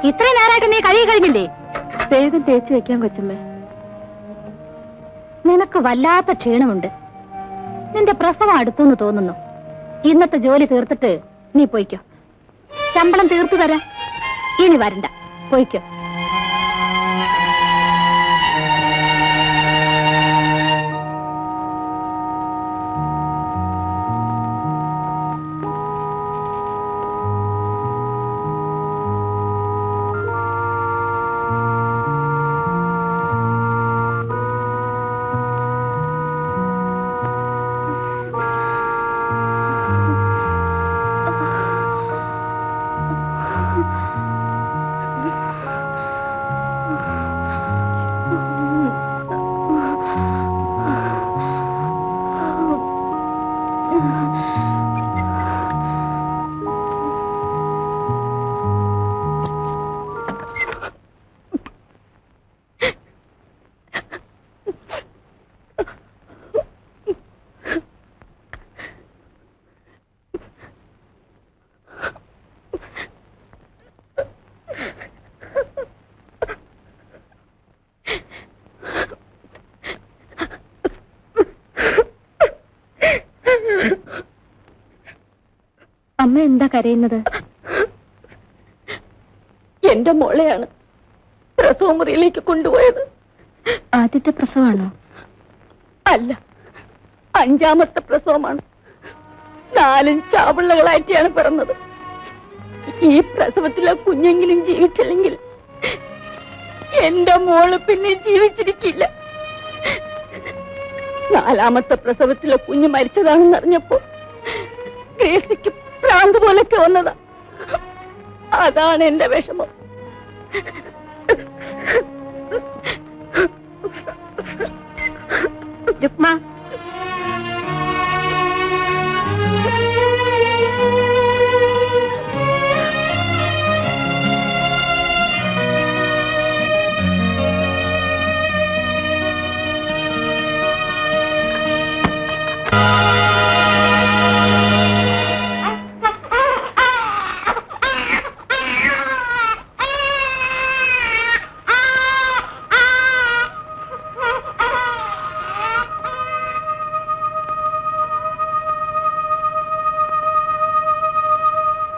ഇത്രയും നേരമായിട്ട് നീ കഴിയ കഴിഞ്ഞില്ലേ?
വേഗം തേച്ചു വെക്കാൻ കൊച്ചമ്മേ.
നിനക്ക് വല്ലാത്ത ക്ഷീണമുണ്ട്. നിന്റെ പ്രസവം അടുത്തെന്ന് തോന്നുന്നു. ഇന്നത്തെ ജോലി തീർത്തിട്ട് നീ പോയിക്കോ. ശമ്പളം തീർത്തു തരാം. ഇനി വരണ്ട, പോയിക്കോ.
എന്താ കരയുന്നത്?
എന്റെ മോളെയാണ് പ്രസവ മുറിയിലേക്ക് കൊണ്ടുപോയത്.
ആദ്യത്തെ പ്രസവമാണോ?
അല്ല, 5ാമത്തെ പ്രസവമാണ്. 4 ചാപിള്ളകളായിട്ടാണ് പിറന്നത്. ഈ പ്രസവത്തിലെ കുഞ്ഞെങ്കിലും ജീവിച്ചില്ലെങ്കിൽ എന്റെ മോള് പിന്നെ ജീവിച്ചിരിക്കില്ല. 4ാമത്തെ പ്രസവത്തിലെ കുഞ്ഞ് മരിച്ചതാണെന്ന് അറിഞ്ഞപ്പോ ഗ്രേസിക്ക് ഭ്രാന്ത് പോലൊക്കെ വന്നതാ. അതാണ് എന്റെ വിഷമം. രുക്മ,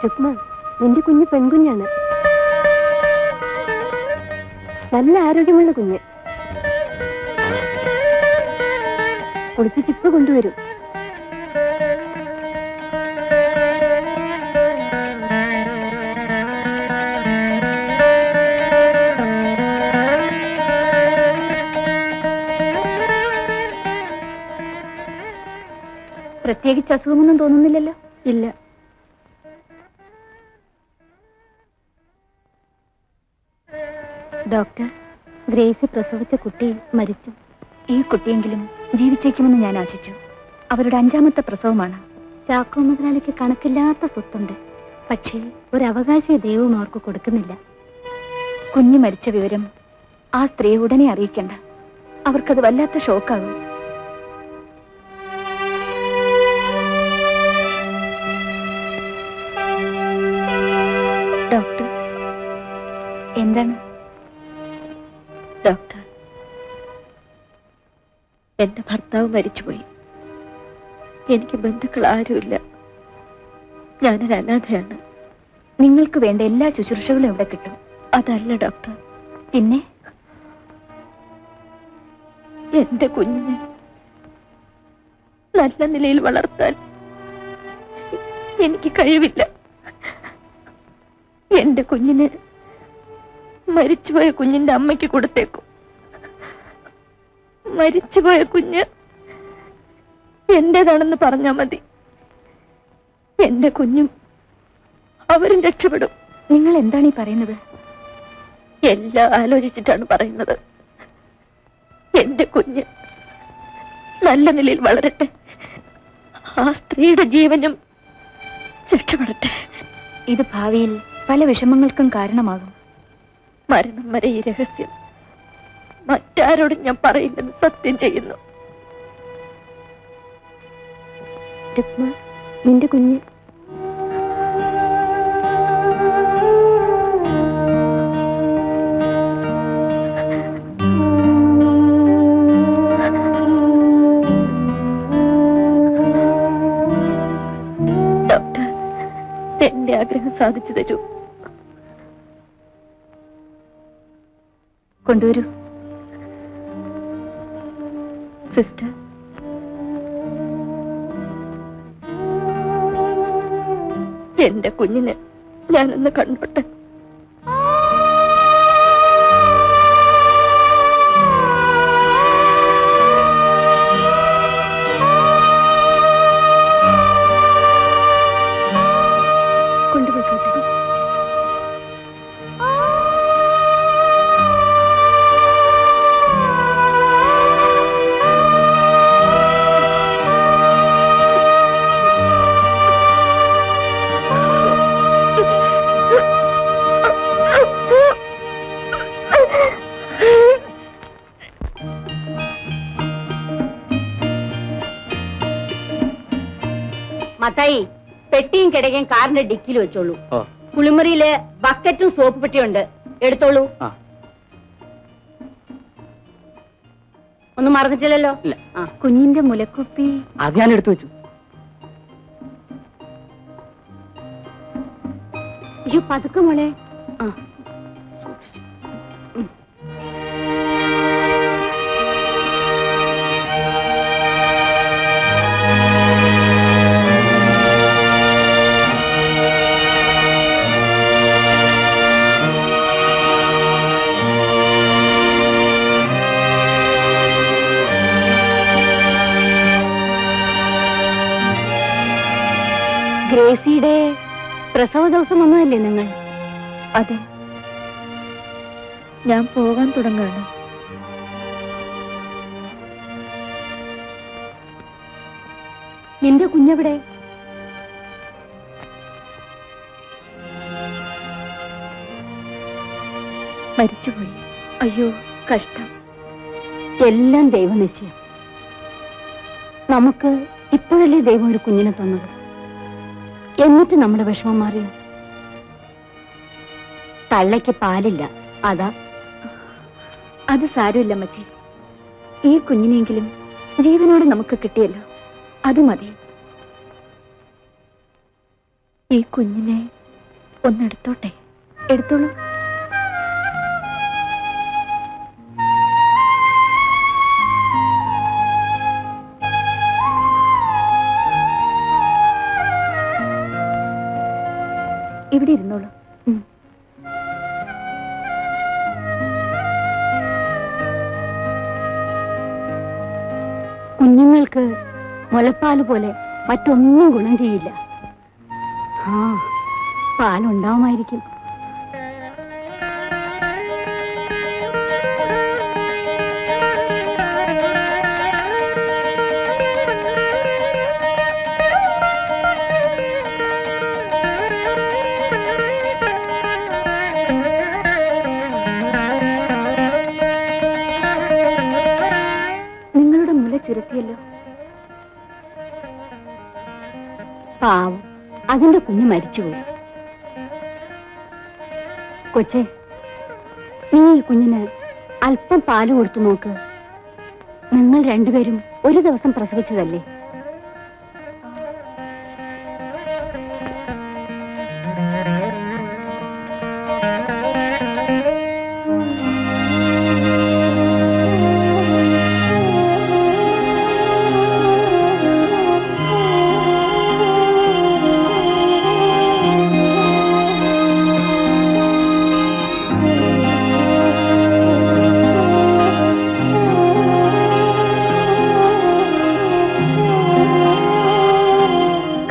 രുക്മ, നിന്റെ കുഞ്ഞ് പെൺകുഞ്ഞാണ്. നല്ല ആരോഗ്യമുള്ള കുഞ്ഞ്. കുളിപ്പിച്ച് ഇപ്പൊ കൊണ്ടുവരും. പ്രത്യേകിച്ച് അസുഖമൊന്നും തോന്നുന്നില്ലല്ലോ? ഇല്ല. ഡോക്ടർ, ഗ്രേസി പ്രസവിച്ച കുട്ടി മരിച്ചു. ഈ കുട്ടിയെങ്കിലും ജീവിച്ചേക്കുമെന്ന് ഞാൻ ആശിച്ചു. അവരുടെ 5ാമത്തെ പ്രസവമാണ്. ചാക്കോ മുതലാളിക്ക് കണക്കില്ലാത്ത സ്വത്തുണ്ട്. പക്ഷേ ഒരു അവകാശിയെ ദൈവവും അവർക്ക് കൊടുക്കുന്നില്ല. കുഞ്ഞ് മരിച്ച വിവരം ആ സ്ത്രീ ഉടനെ അറിയിക്കണ്ട. അവർക്കത് വല്ലാത്ത ഷോക്കാകും. ഡോക്ടർ, എന്താണ്?
ഡോക്ടർ, എന്റെ ഭർത്താവ് മരിച്ചുപോയി. എനിക്ക് ബന്ധുക്കൾ ആരുമില്ല. ഞാനൊരു അനാഥയാണ്.
നിങ്ങൾക്ക് വേണ്ട എല്ലാ ശുശ്രൂഷകളും ഇവിടെ കിട്ടും.
അതല്ല ഡോക്ടർ,
പിന്നെ
എന്റെ കുഞ്ഞിനെ നല്ല നിലയിൽ വളർത്താൻ എനിക്ക് കഴിവില്ല. എന്റെ കുഞ്ഞിന് മരിച്ചുപോയ കുഞ്ഞിന്റെ അമ്മയ്ക്ക് കൊടുത്തേക്കും. മരിച്ചുപോയ കുഞ്ഞ് എന്റേതാണെന്ന് പറഞ്ഞാൽ മതി. എന്റെ കുഞ്ഞും അവരും രക്ഷപ്പെടും.
നിങ്ങൾ എന്താണ് ഈ പറയുന്നത്?
എല്ലാം ആലോചിച്ചിട്ടാണ് പറയുന്നത്. എന്റെ കുഞ്ഞ് നല്ല നിലയിൽ വളരട്ടെ. ആ സ്ത്രീയുടെ ജീവനും രക്ഷപ്പെടട്ടെ.
ഇത് ഭാവിയിൽ പല വിഷമങ്ങൾക്കും കാരണമാകും.
മരണം വരെ ഈ രഹസ്യം മറ്റാരോടും ഞാൻ പറയില്ലെന്ന് സത്യം ചെയ്യുന്നു.
രുക്മ, നിന്റെ കുഞ്ഞ്
ഡോക്ടർ, എന്റെ ആഗ്രഹം സാധിച്ചു തരൂ.
കൊണ്ടുവരൂ.
സിസ്റ്റർ, എന്റെ കുഞ്ഞിനെ ഞാനൊന്ന് കണ്ടോട്ടെ.
കൊണ്ടുപോയിക്കോട്ടെ.
മത്തായി, പെട്ടിയും കിടക്കയും കാറിന്റെ ഡിക്കിയിൽ വെച്ചോളൂ. കുളിമുറിയില് ബക്കറ്റും സോപ്പ് പെട്ടിയുണ്ട്, എടുത്തോളൂ. ഒന്നും മറന്നിട്ടില്ലല്ലോ?
കുഞ്ഞിന്റെ മുലക്കുപ്പി
അത് ഞാൻ എടുത്തു വെച്ചു.
അയ്യോ പതുക്കെ മോളെ. ആ ഗ്രേസിയുടെ പ്രസവ ദിവസം വന്നതല്ലേ നിങ്ങൾ?
അതെ, ഞാൻ പോകാൻ തുടങ്ങാണ്.
നിന്റെ കുഞ്ഞെവിടെ?
മരിച്ചുപോയി. അയ്യോ, കഷ്ടം.
എല്ലാം ദൈവനിശ്ചയം. നമുക്ക് ഇപ്പോഴല്ലേ ദൈവം ഒരു കുഞ്ഞിനെ തന്നത്. എന്നിട്ട് നമ്മുടെ വിഷമം മാറിയോ? തള്ളയ്ക്ക് പാലില്ല, അതാ.
അത് സാരമില്ല അമ്മച്ചി. ഈ കുഞ്ഞിനെങ്കിലും ജീവനോടെ നമുക്ക് കിട്ടിയല്ലോ, അത് മതി. ഈ കുഞ്ഞിനെ ഒന്നെടുത്തോട്ടെ? എടുത്തോളൂ. ഇവിടെ ഇരുന്നോളൂ.
കുഞ്ഞുങ്ങൾക്ക് മുലപ്പാല് പോലെ മറ്റൊന്നും ഗുണം ചെയ്യില്ല. ആ പാലുണ്ടാവുമായിരിക്കും.
നിങ്ങളുടെ മുല ചുരത്തിയല്ലോ.
പാവം, അതിന്റെ കുഞ്ഞ് മരിച്ചുപോയി. കൊച്ചേ, നീ ഈ കുഞ്ഞിന് അല്പം പാല് കൊടുത്തു നോക്ക്. നിങ്ങൾ രണ്ടുപേരും ഒരു ദിവസം പ്രസവിച്ചതല്ലേ?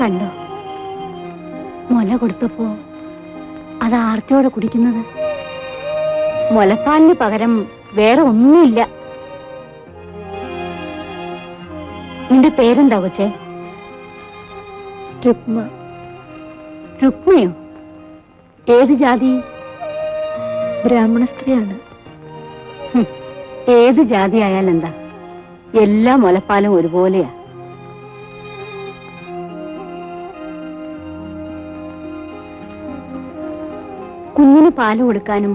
കണ്ടോ, മുല കൊടുത്തപ്പോ അത് ആർത്തിയോടെ കുടിക്കുന്നത്. മുലപ്പാലിന് പകരം വേറെ ഒന്നുമില്ല. നിന്റെ പേരെന്താ കൊച്ചേ?
രുക്മ.
രുക്മയോ? ഏത് ജാതി?
ബ്രാഹ്മണ സ്ത്രീയാണ്.
ഏത് ജാതി ആയാലെന്താ, എല്ലാ മുലപ്പാലും ഒരുപോലെയാ. കുഞ്ഞിന് പാല് കൊടുക്കാനും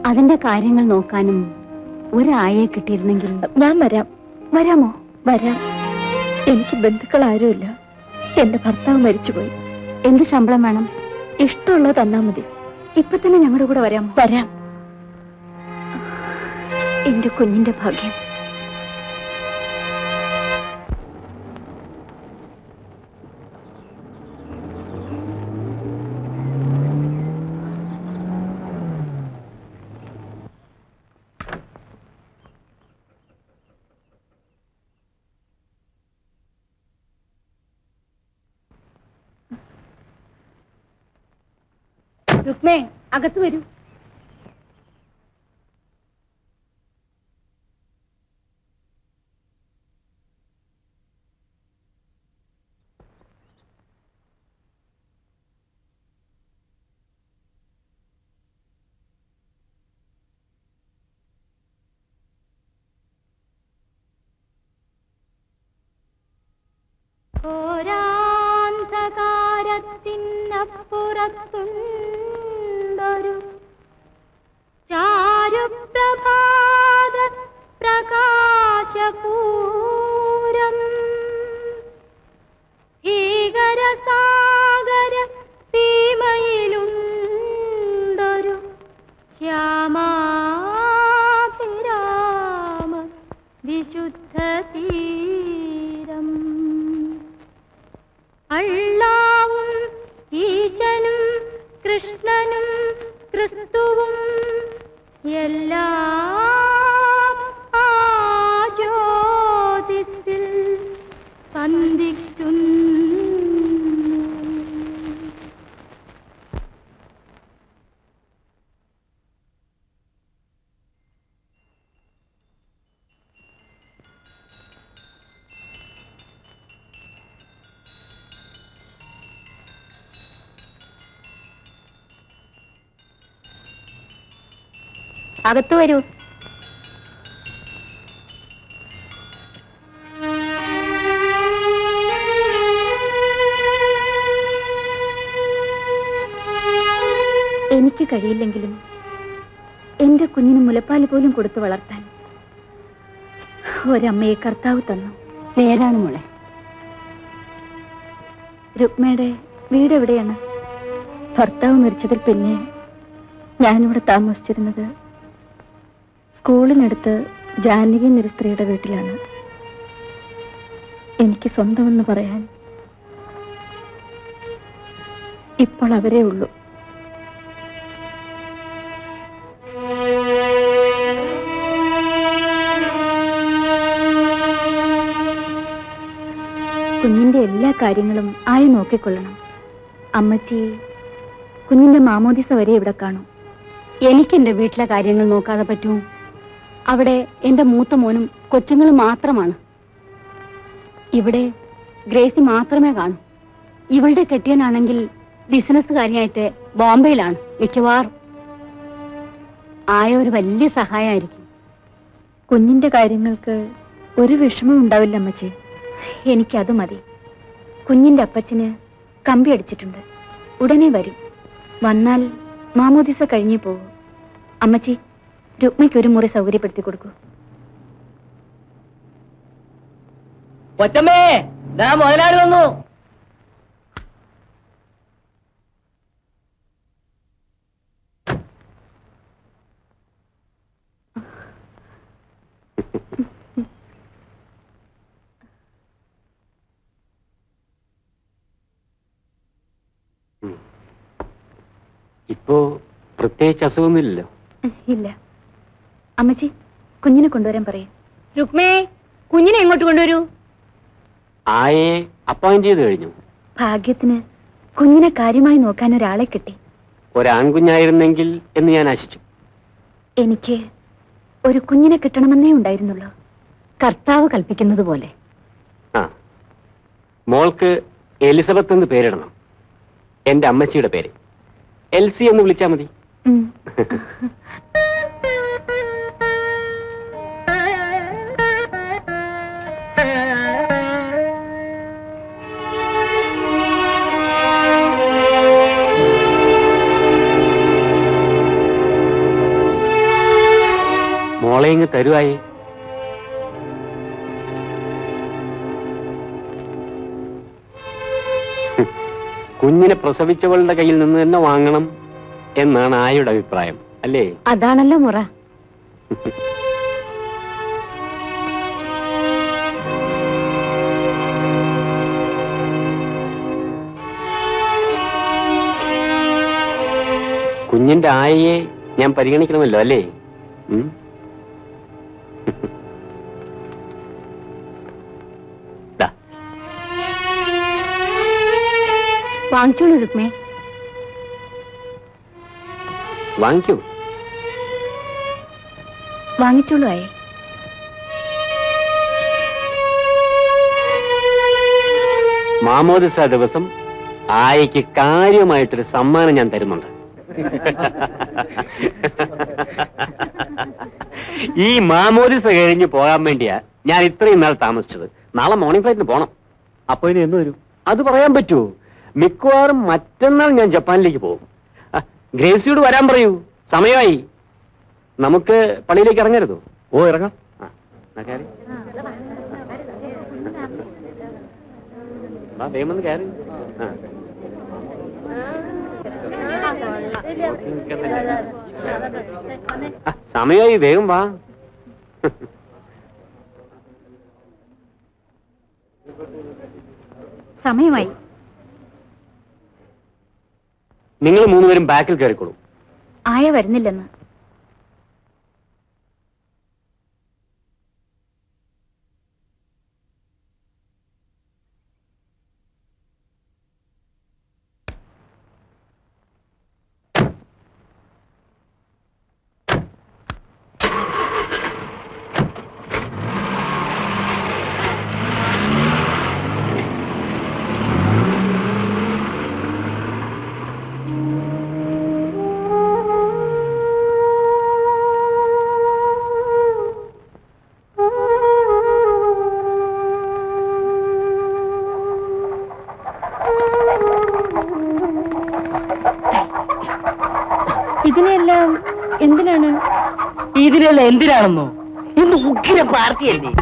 അതിന്റെ കാര്യങ്ങൾ നോക്കാനും ഒരായെ കിട്ടിയിരുന്നെങ്കിൽ.
ഞാൻ വരാം.
വരാമോ?
വരാം. എനിക്ക് ബന്ധുക്കൾ ആരുമില്ല. എന്റെ ഭർത്താവ് മരിച്ചുപോയി.
എന്ത് ശമ്പളം വേണം?
ഇഷ്ടമുള്ളത് തന്നാ മതി.
ഇപ്പൊ തന്നെ ഞങ്ങളുടെ കൂടെ വരാമോ?
വരാം. എന്റെ കുഞ്ഞിന്റെ ഭാഗ്യം.
രുക്മേ, അകത്ത് വരൂ. ൊരു ചാരുപ്രഭാത പ്രകാശപൂരം ഭീകരസാഗര സീമയിലുണ്ട് അകത്ത് വരൂ.
എനിക്ക് കഴിയില്ലെങ്കിലും എന്റെ കുഞ്ഞിന് മുലപ്പാൽ പോലും കൊടുത്തു വളർത്താൻ ഒരമ്മയെ കർത്താവ് തന്നു.
നേരാണ് മോളെ.
രുക്മയുടെ വീട് എവിടെയാണ്? ഭർത്താവ് മരിച്ചതിൽ പിന്നെ ഞാനിവിടെ താമസിച്ചിരുന്നത് സ്കൂളിനടുത്ത് ജാനകി എന്നൊരു സ്ത്രീയുടെ വീട്ടിലാണ്. എനിക്ക് സ്വന്തമെന്ന് പറയാൻ ഇപ്പോൾ അവരേ ഉള്ളൂ. കുഞ്ഞിന്റെ എല്ലാ കാര്യങ്ങളും ആയി നോക്കിക്കൊള്ളണം. അമ്മച്ചി കുഞ്ഞിന്റെ മാമോദിസ വരെ ഇവിടെ കാണും.
എനിക്ക് എന്റെ വീട്ടിലെ കാര്യങ്ങൾ നോക്കാതെ പറ്റൂ? അവിടെ എന്റെ മൂത്ത മോനും കൊച്ചുങ്ങളും മാത്രമാണ്. ഇവിടെ ഗ്രേസി മാത്രമേ കാണൂ. ഇവളുടെ കെട്ടിയനാണെങ്കിൽ ബിസിനസ്സുകാരിയായിട്ട് ബോംബെയിലാണ് മിക്കവാറും. ആയ ഒരു വലിയ സഹായമായിരിക്കും.
കുഞ്ഞിന്റെ കാര്യങ്ങൾക്ക് ഒരു വിഷമം ഉണ്ടാവില്ല അമ്മച്ചി. എനിക്കത് മതി. കുഞ്ഞിന്റെ അപ്പച്ചന് കമ്പി അടിച്ചിട്ടുണ്ട്. ഉടനെ വരും. വന്നാൽ മാമോദിസ കഴിഞ്ഞേ പോകൂ. അമ്മച്ചി, രുക്മയ്ക്ക് ഒരു മുറി സൗകര്യപ്പെടുത്തി കൊടുക്കൂ.
കൊച്ചമ്മേ, മുതലാളി വന്നു.
ഇപ്പോ പ്രത്യേകിച്ച് അസുഖമൊന്നുമില്ലല്ലോ?
ഇല്ല. അമ്മച്ചി, കുഞ്ഞിനെ കൊണ്ടുവരാൻ പറയും.
രുക്മേ, കുഞ്ഞിനെ എങ്ങോട്ട് കൊണ്ടുവരൂ?
ആയെ അപ്പോയിന്റ് ചെയ്ത് കഴിഞ്ഞു.
ഭാഗ്യത്തിന് കുഞ്ഞിനെ കാര്യമായി നോക്കാൻ ഒരാളെ കിട്ടി.
ഒരാൺകുഞ്ഞായിരുന്നെങ്കിൽ എന്ന് ഞാൻ ആശിച്ചു.
എനിക്ക് ഒരു കുഞ്ഞിനെ കിട്ടണമെന്നേ ഉണ്ടായിരുന്നുള്ളൂ.
കർത്താവ് കൽപ്പിക്കുന്നത് പോലെ.
ആ, മോൾക്ക് എലിസബത്ത് എന്ന് പേരിടണം. എന്റെ അമ്മച്ചിയുടെ പേര്. എൽസി എന്ന് വിളിച്ചാ മതി. മോളെ ഇങ്ങ് തരുവായി. കുഞ്ഞിനെ പ്രസവിച്ചവളുടെ കയ്യിൽ നിന്ന് തന്നെ വാങ്ങണം എന്നാണ് ആയുടെ അഭിപ്രായം, അല്ലേ?
അതാണല്ലോ മുറ.
കുഞ്ഞിന്റെ ആയയെ ഞാൻ പരിഗണിക്കണമല്ലോ, അല്ലേ?
വാങ്ങിച്ചോളൂ രുക്മേ.
വാങ്ങിക്കൂ.
വാങ്ങിച്ചോളൂ ആയേ.
മാമോദിസ ദിവസം ആയയ്ക്ക് കാര്യമായിട്ടൊരു സമ്മാനം ഞാൻ തരുന്നുണ്ട്. ഈ മാമോദിസ കഴിഞ്ഞ് പോകാൻ വേണ്ടിയാ ഞാൻ ഇത്രയും നാൾ താമസിച്ചത്. നാളെ മോർണിംഗ് ഫ്ലൈറ്റിന് പോണം. അപ്പൊ ഇനി എന്ന് വരും? അത് പറയാൻ പറ്റുമോ? മിക്കവാറും മറ്റന്നാൾ ഞാൻ ജപ്പാനിലേക്ക് പോകും. ഗ്രേസിയോട് വരാൻ പറയൂ, സമയമായി. നമുക്ക് പള്ളിയിലേക്ക് ഇറങ്ങരുതോ? ഓ, ഇറങ്ങാം. വേഗം കയറി. സമയമായി, വേഗം വാ.
സമയമായി.
നിങ്ങൾ മൂന്നുപേരും ബാക്കിൽ കയറിക്കോളൂ.
ആയ വരുന്നില്ലെന്ന്. ഇതിനെല്ലാം എന്തിനാണ്?
ഇതിനെല്ലാം എന്തിനാണെന്നോ? ഇന്ന് ഉഗ്ര പാർട്ടിയല്ലേ?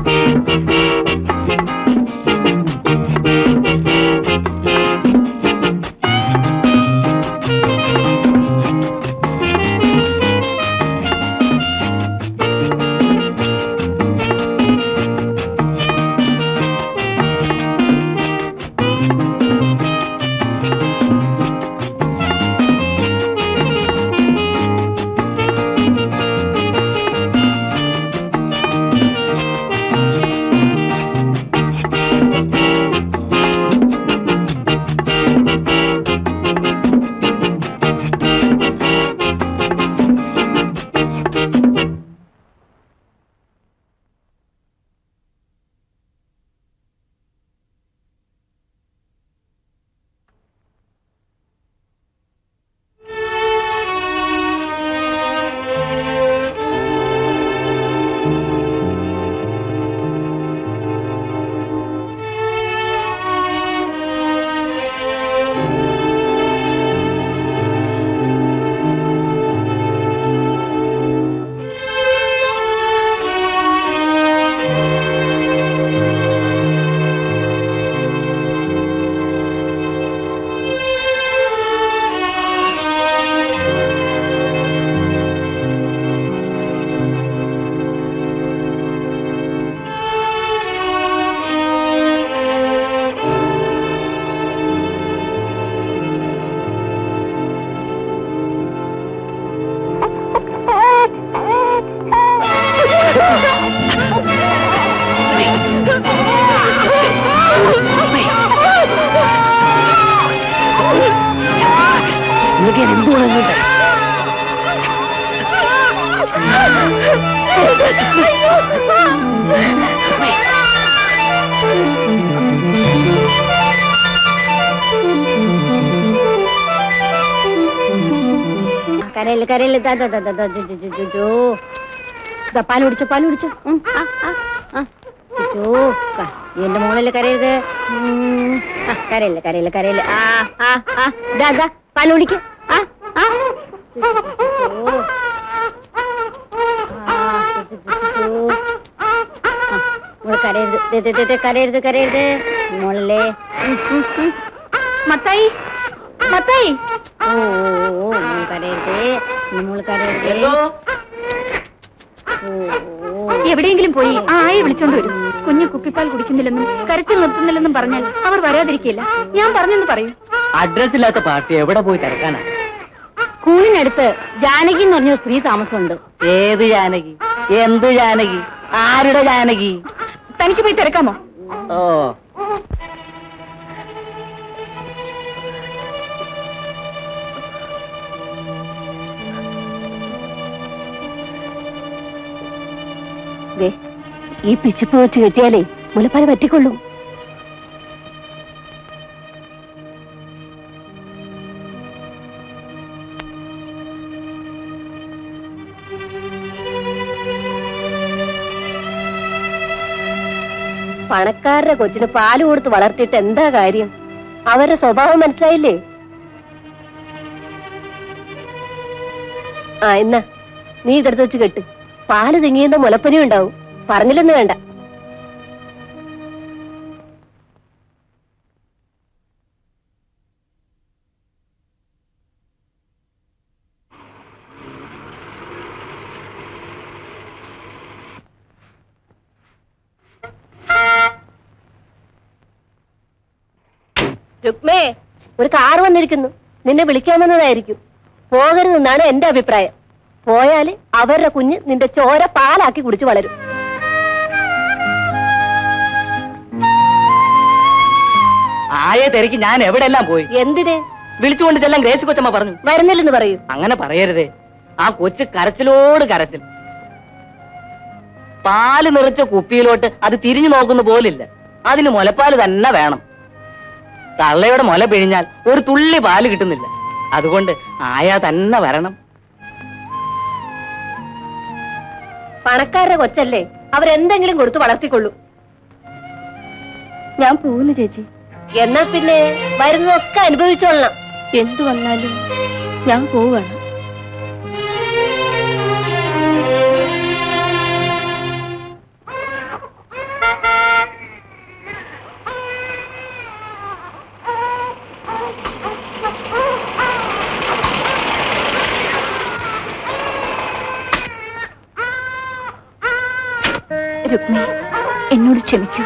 കരയില് കരയില് പാല് കുടിച്ചു പാല് കുടിച്ചു. എന്റെ മോളില് കരയരുത്. കരയില്ല കരയില്ല കരയില്ല. പാല് കുടിക്ക. കരയരുത് കരയരുത് കരയരുത് മോളല്ലേ.
മത്തായി മത്തായി,
ഓ മോൾ കരയരുത്, മോള് കരയരുത്.
എവിടെയെങ്കിലും പോയി ആ ആയി വിളിച്ചോണ്ട് വരും. കുഞ്ഞു കുപ്പിപ്പാൽ കുടിക്കുന്നില്ലെന്നും കരച്ചിൽ നിർത്തുന്നില്ലെന്നും പറഞ്ഞാൽ അവർ വരാതിരിക്കില്ല. ഞാൻ പറഞ്ഞെന്ന് പറയൂ.
അഡ്രസ് ഇല്ലാത്ത പാർട്ടി എവിടെ പോയി തിരക്കാനാ?
സ്കൂളിനടുത്ത് ജാനകി എന്ന് പറഞ്ഞ സ്ത്രീ താമസമുണ്ട്.
ഏത് ജാനകി? എന്ത് ജാനകി? ആരുടെ ജാനകി?
തനിക്ക് പോയി തിരക്കാമോ?
ഓ,
ഈ പിച്ചിപ്പ് വെച്ച് കെട്ടിയാലേ മുലപ്പാല് പറ്റിക്കൊള്ളും. പണക്കാരുടെ കൊച്ചിന് പാല് കൊടുത്ത് വളർത്തിയിട്ട് എന്താ കാര്യം? അവരുടെ സ്വഭാവം മനസ്സിലായില്ലേ? എന്നാ നീ ഇതെടുത്ത് വെച്ച് കെട്ട്. പാല് തിങ്ങിയുന്ന മുലപ്പനി ഉണ്ടാവും. പറഞ്ഞില്ലെന്ന് വേണ്ട. രുക്മേ, ഒരു കാർ വന്നിരിക്കുന്നു. നിന്നെ വിളിക്കാമെന്നതായിരിക്കും. പോകരുതെന്നാണ് എന്റെ അഭിപ്രായം. പോയാല് അവരുടെ കുഞ്ഞ് നിന്റെ ചോര പാലാക്കി കുടിച്ചു വളരും.
ആയെ തിരക്ക് ഞാൻ എവിടെല്ലാം പോയി.
എന്തിന്?
വിളിച്ചുകൊണ്ട് ചെല്ലാൻ ഗ്രേസ് കൊച്ചമ്മ പറഞ്ഞു.
വരുന്നില്ലെന്ന് പറയൂ.
അങ്ങനെ പറയരുതേ. ആ കൊച്ച് കരച്ചിലോട് കരച്ചിൽ. പാല് നിറച്ച കുപ്പിയിലോട്ട് അത് തിരിഞ്ഞു നോക്കുന്ന പോലില്ല. അതിന് മുലപ്പാല് തന്നെ വേണം. തള്ളയുടെ മുല പിഴിഞ്ഞാൽ ഒരു തുള്ളി പാല് കിട്ടുന്നില്ല. അതുകൊണ്ട് ആയാ തന്നെ വരണം.
പണക്കാരുടെ കൊച്ചല്ലേ, അവരെന്തെങ്കിലും കൊടുത്ത് വളർത്തിക്കൊള്ളൂ.
ഞാൻ പോകുന്നു ചേച്ചി.
എന്നാ പിന്നെ വരുന്നതൊക്കെ അനുഭവിച്ചോളണം.
എന്തു വന്നാലും ഞാൻ പോവാണ്. രുക്മി, എന്നോട് ക്ഷമിക്കൂ.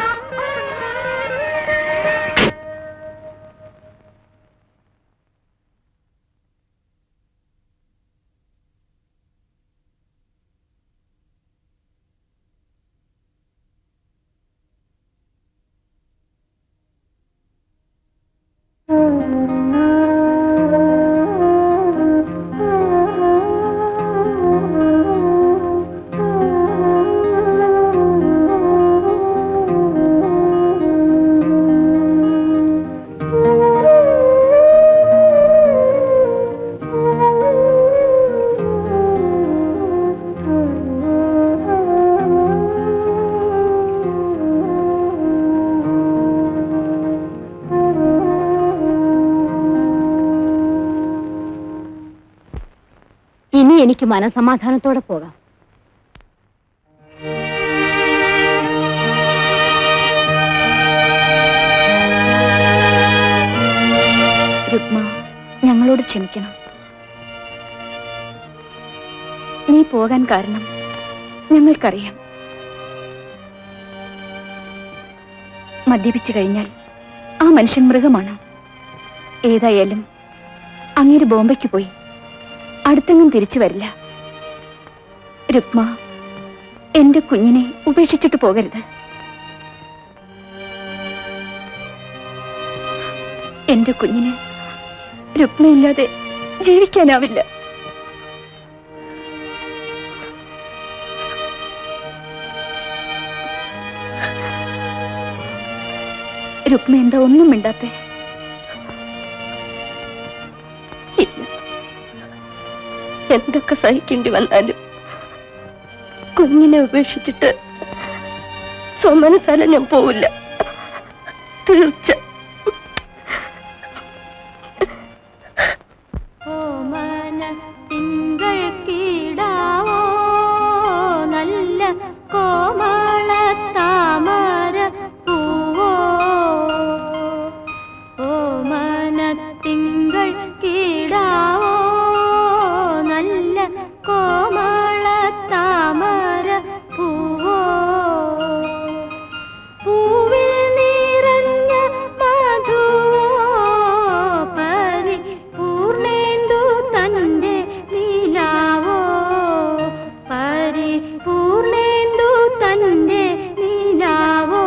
ഇനി എനിക്ക് മനസമാധാനത്തോടെ പോകാം.
രുക്മ, ഞങ്ങളോട് ക്ഷമിക്കണം. നീ പോകാൻ കാരണം ഞങ്ങൾക്കറിയാം. മദ്യപിച്ചു കഴിഞ്ഞാൽ ആ മനുഷ്യൻ മൃഗമാണ്. ഏതായാലും അങ്ങേര് ബോംബെക്ക് പോയി, അടുത്തെങ്ങും തിരിച്ചു വരില്ല. രുക്മ, എന്റെ കുഞ്ഞിനെ ഉപേക്ഷിച്ചിട്ട് പോകരുത്. എന്റെ കുഞ്ഞിന് രുക്മയില്ലാതെ ജീവിക്കാനാവില്ല. രുക്മ എന്താ ഒന്നും മിണ്ടാത്തെ?
എന്തൊക്കെ സഹിക്കേണ്ടി വന്നാലും കുഞ്ഞിനെ ഉപേക്ഷിച്ചിട്ട് സോമനസാല ഞാൻ പോവില്ല, തീർച്ച. നല്ല കോമള താമര പൂവോ, ഓമന തിങ്കൾ കീടാവോ, നല്ല കോമള താമര പൂവോ, പൂവിൽ നിറഞ്ഞ മധുവോ, പരിപൂർണേന്ദു തന്റെ നീലാവോ, പരിപൂർണേന്ദു തന്റെ നീലാവോ.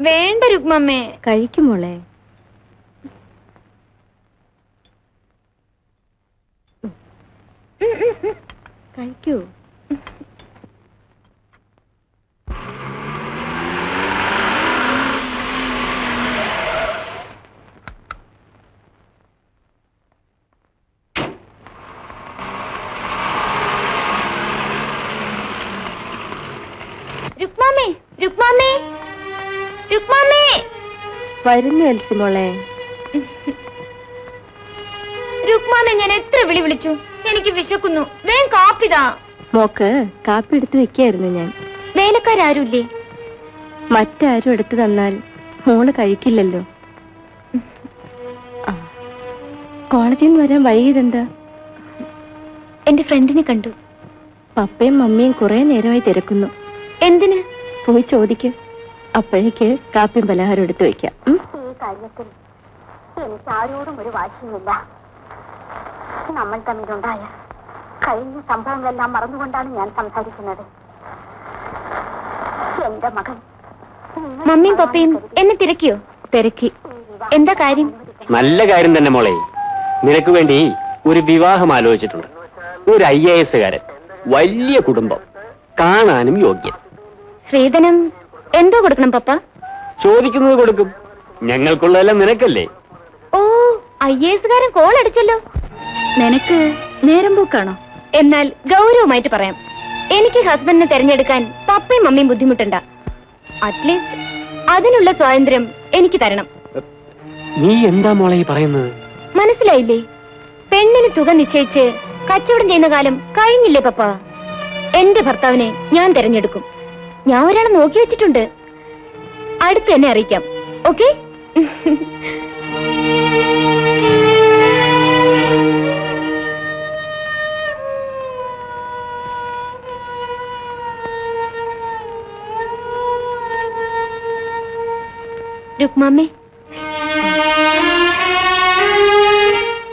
വേണ്ട രുക്മമ്മേ.
കഴിക്കുമോളെ. കഴിക്കൂ.
രുക്മമ്മേ, രുക്മമ്മേ, രുക്മമ്മേ.
വരുന്നു എൽസിമോളെ.
രുക്മാമെ, ഞാൻ എത്ര വിളിച്ചു? എനിക്ക് വിശക്കുന്നു. വേഗം കാപ്പിതാ.
മോക്ക് കാപ്പി എടുത്തു വെക്കായിരുന്നു ഞാൻ.
വേലക്കാരുമില്ലേ?
മറ്റാരും എടുത്തു തന്നാൽ മോള് കഴിക്കില്ലല്ലോ. കോളേജിൽ നിന്ന് വരാൻ വൈകിയതെന്താ?
എന്റെ ഫ്രണ്ടിനെ കണ്ടു.
പപ്പയും മമ്മിയും കുറെ നേരമായി തിരക്കുന്നു.
എന്തിന്?
പോയി ചോദിക്ക്. അപ്പോഴേക്ക് കാപ്പിയും പലഹാരം എടുത്തു വെക്കാം.
ഈ കാര്യത്തിൽ എനിക്ക് ആരോടും ഒരു വാശിയുമില്ല. നമ്മൾ തമ്മിലുണ്ടായ കഴിഞ്ഞ സംഭവങ്ങളെല്ലാം മറന്നുകൊണ്ടാണ് ഞാൻ സംസാരിക്കുന്നത്. എന്റെ മകൻ. മമ്മിയും പപ്പയും എന്നെ തിരക്കിയോ?
തിരക്കി.
എന്താ കാര്യം?
നല്ല കാര്യം തന്നെ മോളെ. നിനക്ക് വേണ്ടി ഒരു വിവാഹം ആലോചിച്ചിട്ടുണ്ട്. ഒരു IAS കാരൻ, വലിയ കുടുംബം, കാണാനും യോഗ്യൻ.
ശ്രീധനം എന്തോ കൊടുക്കണം പപ്പ?
ചോദിക്കുന്നത് കൊടുക്കും. ഞങ്ങൾക്കുള്ളതെല്ലാം നിനക്കല്ലേ.
ഓ, IAS-കാരൻ കോൾ അടിച്ചല്ലോ. നിനക്ക് നേരം പോക്കാണോ? എന്നാൽ ഗൗരവമായിട്ട് പറയാം, എനിക്ക് ഹസ്ബൻഡിനെ തെരഞ്ഞെടുക്കാൻ പപ്പയും മമ്മിയും ബുദ്ധിമുട്ടണ്ട. അറ്റ്ലീസ്റ്റ് അതിനുള്ള സ്വാതന്ത്ര്യം എനിക്ക് തരണം.
നീ എന്താ മോളെ ഈ പറയുന്നത്?
മനസ്സിലായില്ലേ? പെണ്ണിന് തുക നിശ്ചയിച്ച് കച്ചവടം ചെയ്യുന്ന കാലം കഴിഞ്ഞില്ലേ പപ്പ? എന്റെ ഭർത്താവിനെ ഞാൻ തെരഞ്ഞെടുക്കും. ഞാൻ ഒരാളെ നോക്കി വെച്ചിട്ടുണ്ട്. അടുത്ത് തന്നെ അറിയിക്കാം. ഓക്കെ? രുക്മാമ്മേ,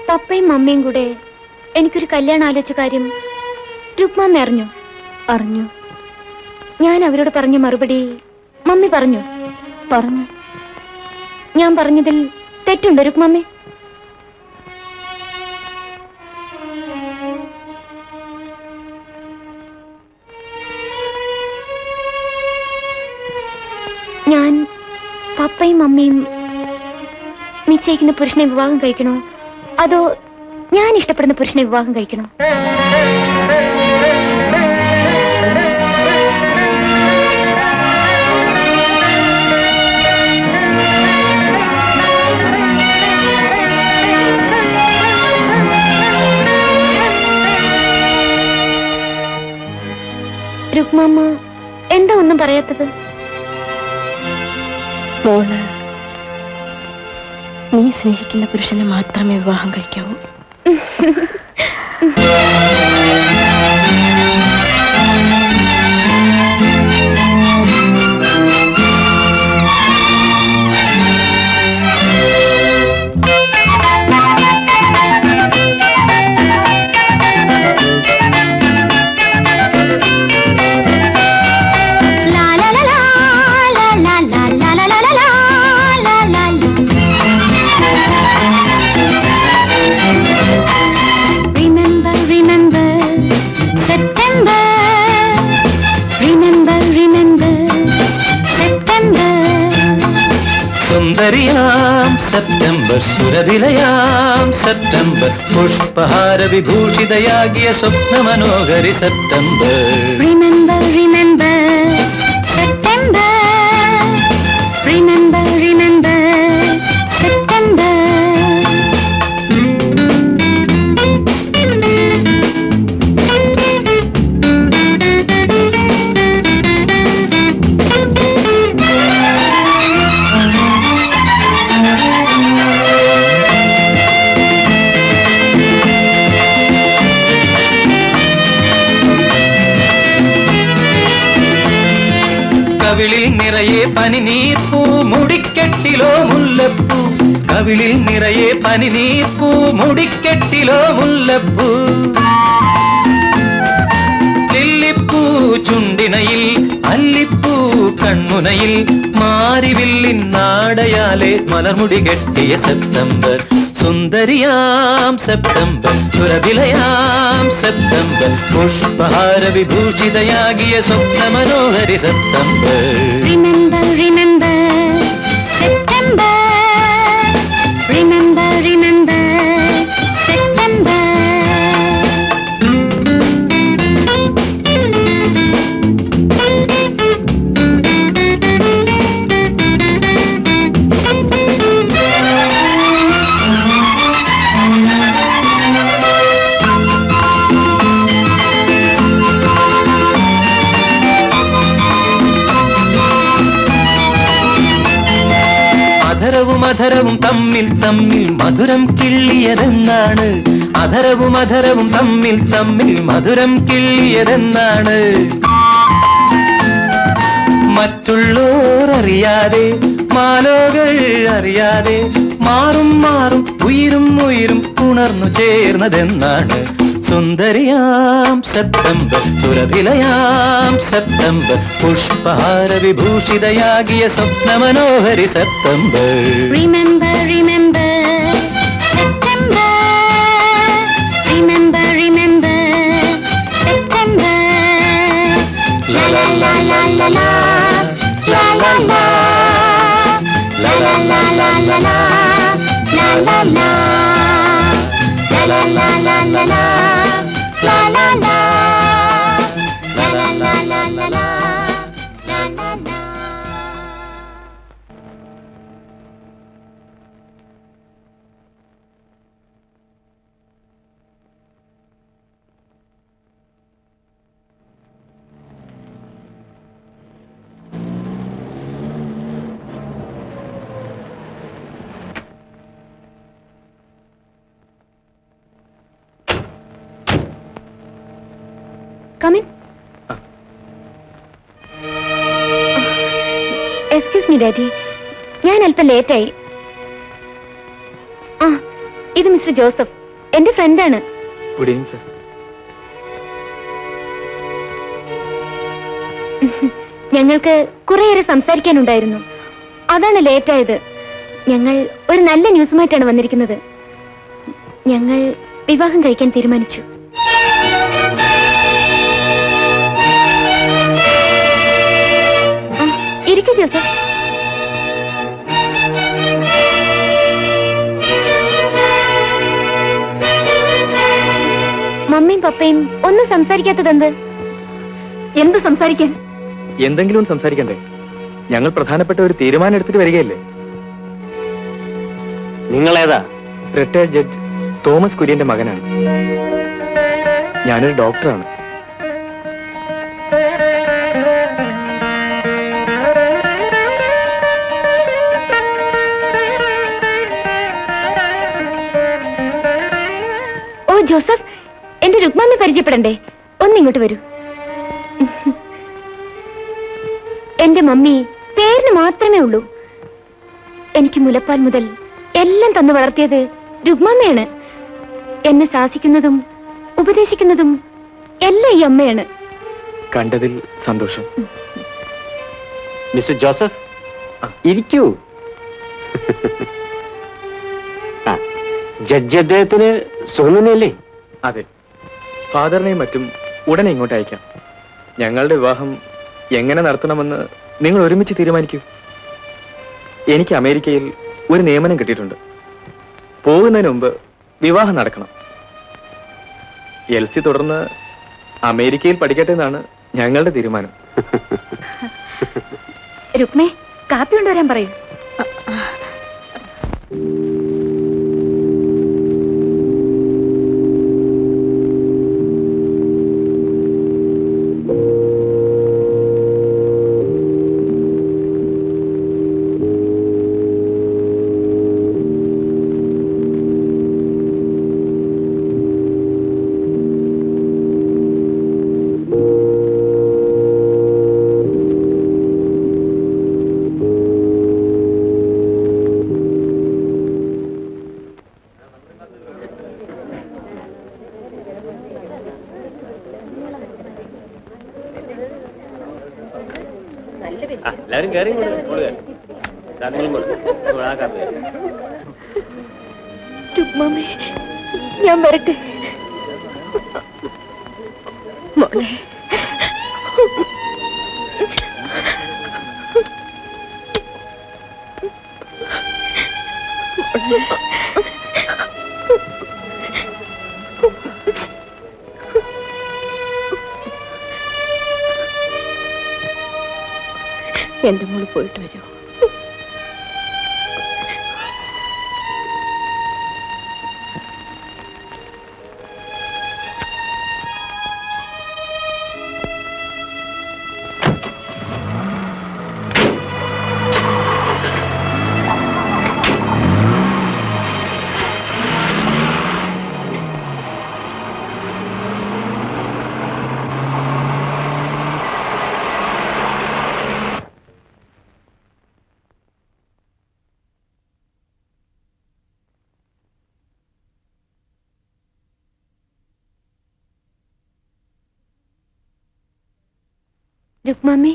പപ്പയും മമ്മിയും കൂടെ എനിക്കൊരു കല്യാണം ആലോചിച്ച കാര്യം രുക്മാമ്മ അറിഞ്ഞോ? അറിഞ്ഞു. ഞാൻ അവരോട് പറഞ്ഞ മറുപടി മമ്മി പറഞ്ഞു. പറഞ്ഞു. ഞാൻ പറഞ്ഞതിൽ തെറ്റുണ്ടോ രുക്മാമ്മേ? ഞാൻ പപ്പയും മമ്മിയും നിശ്ചയിക്കുന്ന പുരുഷനെ വിവാഹം കഴിക്കണോ, അതോ ഞാൻ ഇഷ്ടപ്പെടുന്ന പുരുഷനെ വിവാഹം കഴിക്കണോ? രുക്മാമ്മ എന്താ ഒന്നും പറയാത്തത്?
മോള് നീ സ്നേഹിക്കുന്ന പുരുഷനെ മാത്രമേ വിവാഹം കഴിക്കാവൂ.
സുന്ദരിയാം സെപ്റ്റംബർ, സുരഭിലയാം സെപ്റ്റംബർ, പുഷ്പഹാര വിഭൂഷിതയാകിയ സ്വപ്ന മനോഹരി September.
Remember, remember, September. Remember, remember, September.
കവിളിൽ നിറയെ പനിനീർപ്പൂ, മുടിക്കെട്ടിലോ മുല്ലപ്പൂ. കവിളിൽ നിറയെ പനിനീർപ്പൂ, മുടിക്കെട്ടിലോ മുല്ലപ്പൂ. ലില്ലിപ്പൂ ചുണ്ടിനയിൽ, അല്ലിപ്പൂ കൺമുനയിൽ, മാരിവില്ലിൻ നാടയാലെ മലർമുടി കെട്ടിയ സെപ്റ്റംബർ. സുന്ദരിയാം സെപ്റ്റംബർ, സുരഭിലയാം സെപ്റ്റംബർ, പുഷ്പഹാര വിഭൂഷിതയാകിയ സ്വപ്ന മനോഹരി September.
Remember, remember, September. Remember, remember, September.
അധരവും അധരവും തമ്മിൽ തമ്മിൽ മധുരം കിള്ളിയതെന്നാണ്. അധരവും അധരവും തമ്മിൽ തമ്മിൽ മധുരം കിള്ളിയതെന്നാണ്. മറ്റുള്ളോർ അറിയാതെ, മാലോകൾ അറിയാതെ, മാറും മാറും ഉയിരും ഉയിരും ഉണർന്നു ചേർന്നതെന്നാണ്. സുന്ദരിയാം സെപ്റ്റംബർ, സുരഭിലയാം സെപ്റ്റംബർ, പുഷ്പഹാര വിഭൂഷിതയാകിയ സ്വപ്ന മനോഹരി September.
Remember, remember, September. Remember, remember, September. La la la la la la, la la la, la la la la la la, la Come in. Excuse me, Daddy. ഞാൻ അല്പം ലേറ്റായി. ആ, ഇത് മിസ്റ്റർ ജോസഫ്, എന്റെ ഫ്രണ്ടാണ്.
Good evening sir.
ഞങ്ങൾക്ക് കുറേയേറെ സംസാരിക്കാനുണ്ടായിരുന്നു, അതാണ് ലേറ്റായത്. ഞങ്ങൾ ഒരു നല്ല ന്യൂസുമായിട്ടാണ് വന്നിരിക്കുന്നത്. ഞങ്ങൾ വിവാഹം കഴിക്കാൻ തീരുമാനിച്ചു. ഇരിക്കൂ ജോസഫ്. മമ്മിയും പപ്പയും ഒന്നും സംസാരിക്കാത്തതെന്ത്? എന്ത് സംസാരിക്കാൻ?
എന്തെങ്കിലും സംസാരിക്കണ്ടേ? ഞങ്ങൾ പ്രധാനപ്പെട്ട ഒരു തീരുമാനം എടുത്തിട്ട് വരികയല്ലേ.
നിങ്ങളേതാ?
റിട്ടയർഡ് ജഡ്ജ് തോമസ് കുര്യന്റെ മകനാണ്. ഞാനൊരു ഡോക്ടറാണ്.
ഓ ജോസഫ്, എന്റെ രുക്മാമ്മയെ പരിചയപ്പെടണ്ടേ? ഒന്നിങ്ങോട്ട് വരൂ. എന്റെ മമ്മി പേരിന് മാത്രമേ ഉള്ളൂ. എനിക്ക് മുലപ്പാൽ മുതൽ എല്ലാം തന്നു വളർത്തിയത് രുക്മാമ്മയാണ്. എന്നെ ശാസിക്കുന്നതും ഉപദേശിക്കുന്നതും എല്ലാം ഈ അമ്മയാണ്.
കണ്ടതിൽ സന്തോഷം.
മിസ്റ്റർ ജോസഫ്, ഇരിക്കൂ. ജഡ്ജി അദ്ദേഹത്തിന് സുഖമല്ലേ?
അതെ, ഫാദറിനെയും മറ്റും ഉടനെ ഇങ്ങോട്ട് അയക്കാം. ഞങ്ങളുടെ വിവാഹം എങ്ങനെ നടത്തണമെന്ന് നിങ്ങൾ ഒരുമിച്ച് തീരുമാനിക്കൂ. എനിക്ക് അമേരിക്കയിൽ ഒരു നിയമനം കിട്ടിയിട്ടുണ്ട്. പോകുന്നതിന് മുമ്പ് വിവാഹം നടക്കണം. എൽസി തുടർന്ന് അമേരിക്കയിൽ പഠിക്കട്ടെ എന്നാണ് ഞങ്ങളുടെ തീരുമാനം.
രുക്മേ, കാപ്പി കൊണ്ടുവരാൻ പറയൂ.
എല്ലാവരും കയറി
രുക്മാമേ, ഞാൻ വരട്ടെ. മോളെ,
എന്റെ മോള് പോയിട്ട് വരൂ.
രുക്മാമേ,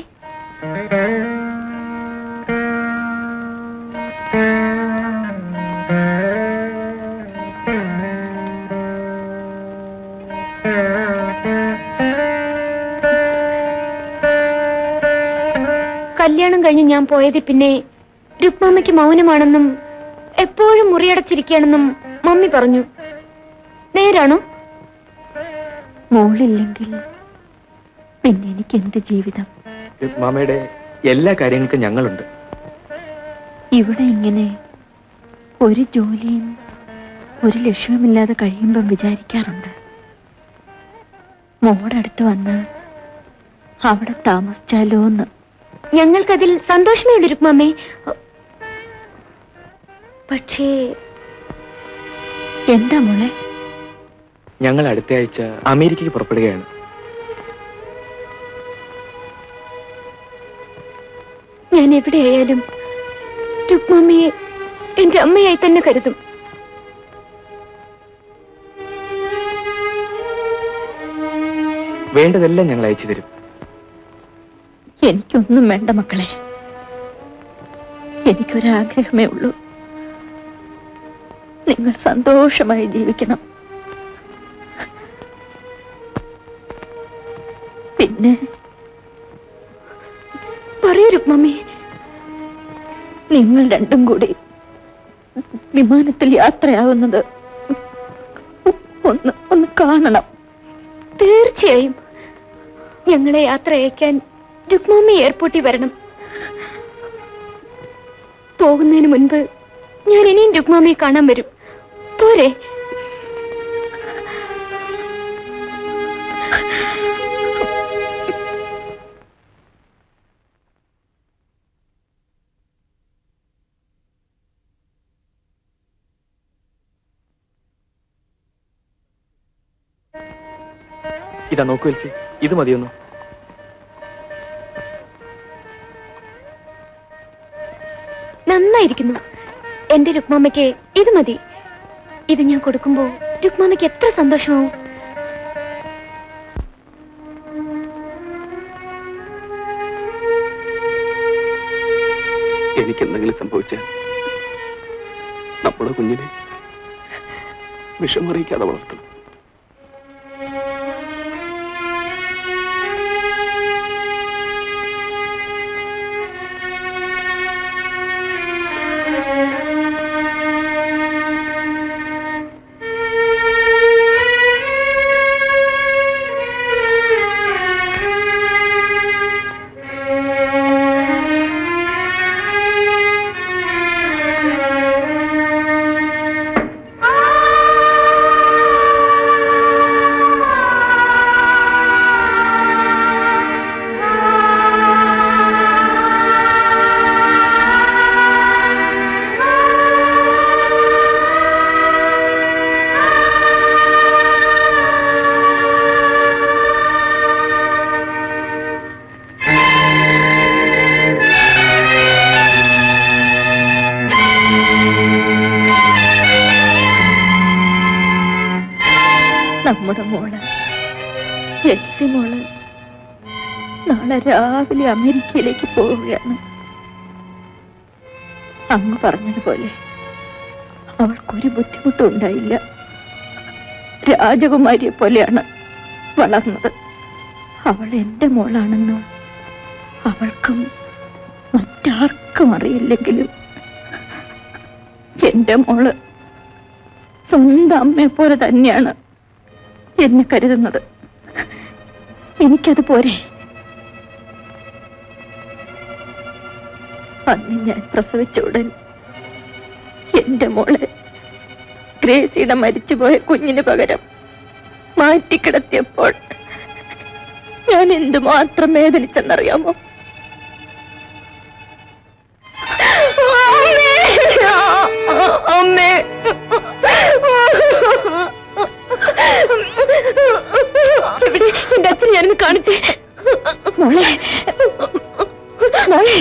കല്യാണം കഴിഞ്ഞ് ഞാൻ പോയത് പിന്നെ രുക്മാമയ്ക്ക് മൗനമാണെന്നും എപ്പോഴും മുറിയടച്ചിരിക്കുകയാണെന്നും മമ്മി പറഞ്ഞു. നേരാണോ? മോളില്ലെങ്കിൽ പിന്നെ എനിക്ക് എന്ത് ജീവിതം?
മാമയുടെ എല്ലാ കാര്യങ്ങൾക്കും ഞങ്ങളുണ്ട്.
ഇവിടെ ഇങ്ങനെ ഒരു ജോലിയും ഒരു ലക്ഷ്യവുമില്ലാതെ കഴിയുമ്പം വിചാരിക്കാറുണ്ട്, മോടടുത്ത് വന്ന് അവിടെ താമസിച്ചാലോ എന്ന്. ഞങ്ങൾക്കതിൽ സന്തോഷമേ ഉള്ളൂ രുക്മാമ്മേ. പക്ഷേ എന്താ മോളെ?
ഞങ്ങൾ അടുത്ത ആഴ്ച അമേരിക്കയ്ക്ക് പുറപ്പെടുകയാണ്.
ഞാൻ എവിടെയായാലും രുക്മാമ്മയെ എന്റെ അമ്മയായി തന്നെ കരുതും.
വേണ്ടതെല്ലാം ഞങ്ങൾ അയച്ചു തരും.
എനിക്കൊന്നും വേണ്ട മക്കളെ. എനിക്കൊരാഗ്രഹമേ ഉള്ളൂ, നിങ്ങൾ സന്തോഷമായി ജീവിക്കണം. പിന്നെ പറയൂ രുക്മമ്മേ, നിങ്ങൾ രണ്ടും കൂടി വിമാനത്തിൽ യാത്രയാവുന്നത് ഒന്ന് കാണണം. തീർച്ചയായും ഞങ്ങളെ യാത്ര അയക്കാൻ രുക്മാമ്മ എയർപോർട്ടിൽ വരണം. പോകുന്നതിന് മുൻപ് ഞാൻ ഇനിയും രുക്മാമ്മയെ കാണാൻ വരും. പോരെ?
ഇതാ നോക്കൂ എൽസി, ഇത് മതിയൊന്നു.
നന്നായിരിക്കുന്നു. എന്റെ രുക്മാമ്മയ്ക്ക് ഇത് മതി. ഇത് ഞാൻ കൊടുക്കുമ്പോ രുക്മാമ്മയ്ക്ക് എത്ര സന്തോഷമാവും.
എനിക്കെന്തെങ്കിലും സംഭവിച്ചാൽ നമ്മുടെ കുഞ്ഞിനെ വിഷമറിയിക്കാതെ വളർത്തണം.
നമ്മുടെ മോള് എൽസി മോള് നാളെ രാവിലെ അമേരിക്കയിലേക്ക് പോവുകയാണ്. അങ്ങ് പറഞ്ഞതുപോലെ അവൾക്കൊരു ബുദ്ധിമുട്ടും ഉണ്ടായില്ല. രാജകുമാരിയെ പോലെയാണ് വളർന്നത്. അവൾ എന്റെ മോളാണെന്ന് അവൾക്കും മറ്റാർക്കും അറിയില്ലെങ്കിലും എന്റെ മോള് സ്വന്തം അമ്മയെ പോലെ തന്നെയാണ് എന്നെ കരുതുന്നത്. എനിക്കത് പോരെ. അന്ന് ഞാൻ പ്രസവിച്ച ഉടൻ എന്റെ മോളെ ഗ്രേസിയുടെ മരിച്ചുപോയ കുഞ്ഞിന് പകരം മാറ്റിക്കിടത്തിയപ്പോൾ ഞാൻ എന്തുമാത്രം വേദനിച്ചെന്നറിയാമോ? അമ്മേ, എന്റെ അച്ഛൻ ഞാനൊന്ന് കാണട്ടെ. മോളെ, മോളെ,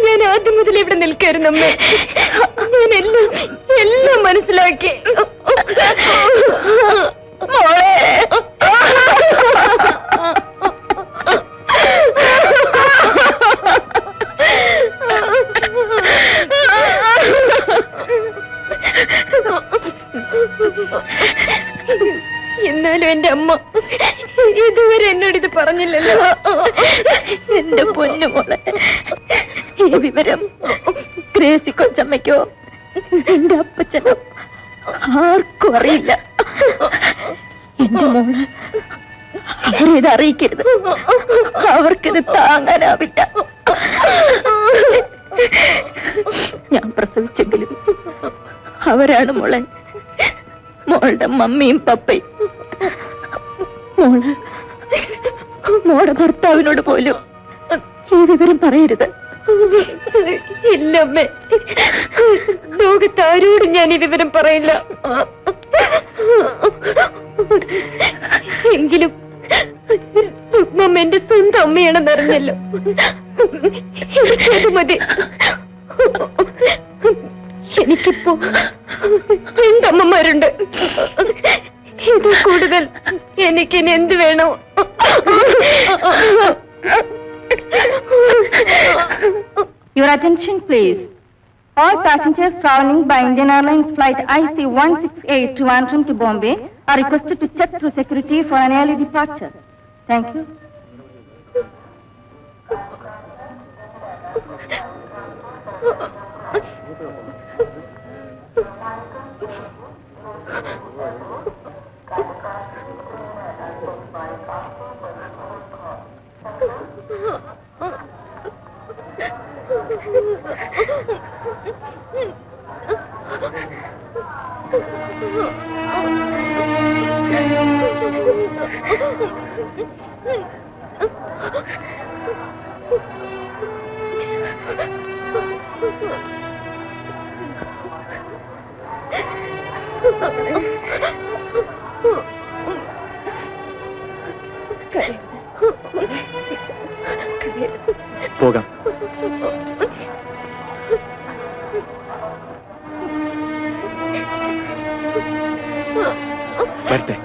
ഞാൻ ആദ്യം മുതൽ ഇവിടെ നിൽക്കായിരുന്നു അമ്മേ. ഞാൻ എല്ലാം മനസ്സിലാക്കി. മോളെ, എന്നാലും എന്റെ അമ്മ ഇതുവരെ എന്നോട് ഇത് പറഞ്ഞില്ലല്ലോ. എന്റെ പൊന്നു മോളെ,
ഈ വിവരം ഗ്രേസി കൊച്ചമ്മയ്ക്കോ എന്റെ അപ്പച്ചനോ ആർക്കും അറിയില്ല. എന്റെ മോള് അവരിത് അറിയിക്കരുത്. അവർക്കിത് താങ്ങാനാവില്ല. ഞാൻ പ്രസവിച്ചെങ്കിലും അവരാണ് മോളെ, മോളുടെ മമ്മിയും പപ്പയും. മോളുടെ ഭർത്താവിനോട് പോലും ഈ വിവരം പറയരുത്. ഇല്ലമ്മേ, ലോകത്താരോടും ഞാൻ ഈ വിവരം പറയില്ല. എങ്കിലും രുക്മമ്മ എന്റെ സ്വന്തം അമ്മയാണെന്ന് അറിഞ്ഞല്ലോ. അത് മതി. എനിക്കിപ്പോ രണ്ടമ്മമാരുണ്ട്. ഇത് കൂടുതൽ എനിക്കിനി എന്ത് വേണോ?
Your attention, please. All passengers traveling by Indian Airlines flight IC168 Trivandrum to Bombay are requested to check through security for an early departure. Thank you.
പോകാം. വരട്ടെ.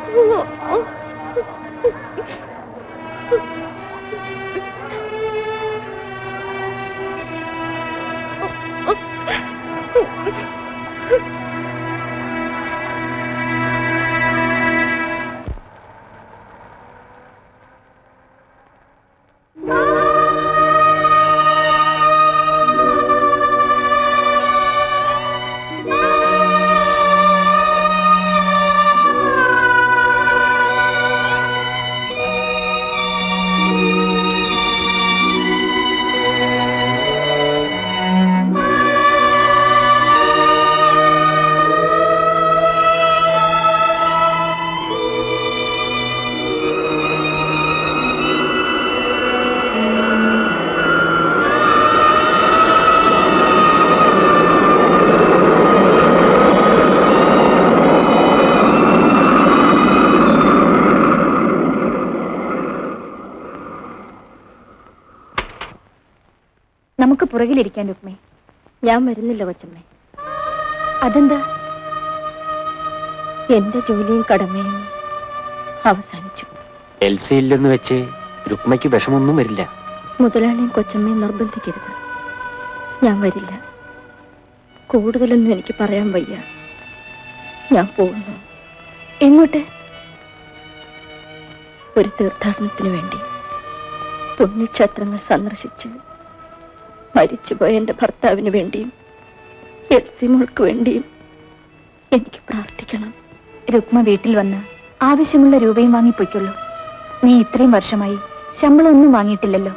നമുക്ക് പുറകിലിരിക്കാൻ രുക്മേ.
ഞാൻ വരുന്നില്ല കൊച്ചമ്മേ.
അതെന്താ?
എന്റെ ജോലിയും കടമയും അവസാനിച്ചു.
എൽസി ഇല്ലെന്ന് വെച്ച് രുക്മയ്ക്ക് വിഷമൊന്നും വരില്ല.
മുതലാളിയും കൊച്ചമ്മയും നിർബന്ധിക്കരുത്. ഞാൻ വരില്ല. കൂടുതലൊന്നും എനിക്ക് പറയാൻ വയ്യ. ഞാൻ പോകുന്നു.
എങ്ങോട്ട്?
ഒരു തീർത്ഥാടനത്തിന് വേണ്ടി. പുണ്യക്ഷേത്രങ്ങൾ സന്ദർശിച്ച് മരിച്ചുപോയ എന്റെ ഭർത്താവിന് വേണ്ടിയും എൽസി മോൾക്ക് വേണ്ടിയും എനിക്ക് പ്രാർത്ഥിക്കണം.
രുക്മ വീട്ടിൽ വന്ന് ആവശ്യമുള്ള രൂപയും വാങ്ങിപ്പോയിക്കുള്ളൂ. നീ ഇത്രയും വർഷമായി ശമ്പളം ഒന്നും വാങ്ങിയിട്ടില്ലല്ലോ.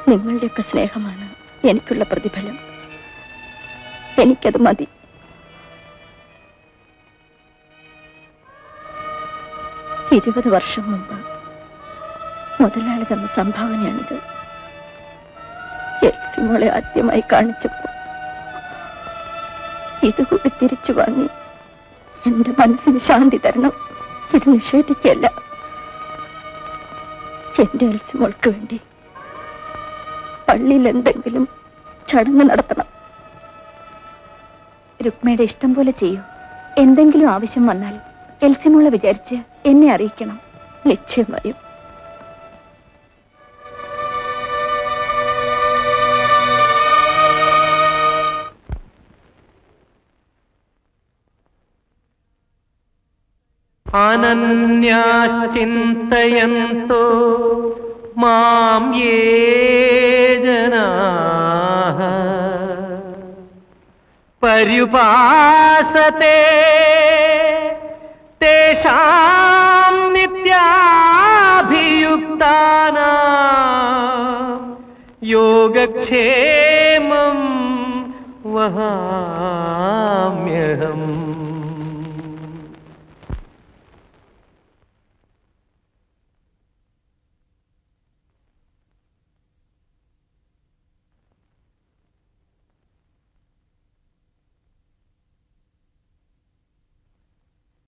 നിങ്ങളുടെയൊക്കെ സ്നേഹമാണ് എനിക്കുള്ള പ്രതിഫലം. എനിക്കത് മതി. ഇരുപത് വർഷം മുമ്പ് മുതലാളി തന്ന സംഭാവനയാണിത്. എൽസി മോളെ ആദ്യമായി കാണിച്ചപ്പോ ഇതുകൂടി തിരിച്ചു വാങ്ങി എന്റെ മനസ്സിന് ശാന്തി തരണം. ഇത് നിഷേധിക്കല്ല. എന്റെ എൽസി മോൾക്ക് വേണ്ടി പള്ളിയിൽ എന്തെങ്കിലും ചടങ്ങ് നടത്തണം.
രുക്മയുടെ ഇഷ്ടം പോലെ ചെയ്യൂ. എന്തെങ്കിലും ആവശ്യം വന്നാൽ എൽസിമോളെ വിചാരിച്ച് എന്നെ അറിയിക്കണം.
നിശ്ചയമായും.
അനന്യാശ്ചിന്തയന്തോ മാം യേ ജനാഃ
പര്യുപാസത്തെ തേഷാം നിത്യാഭിയുക്താനാം യോഗക്ഷേമം വഹാമ്യഹം.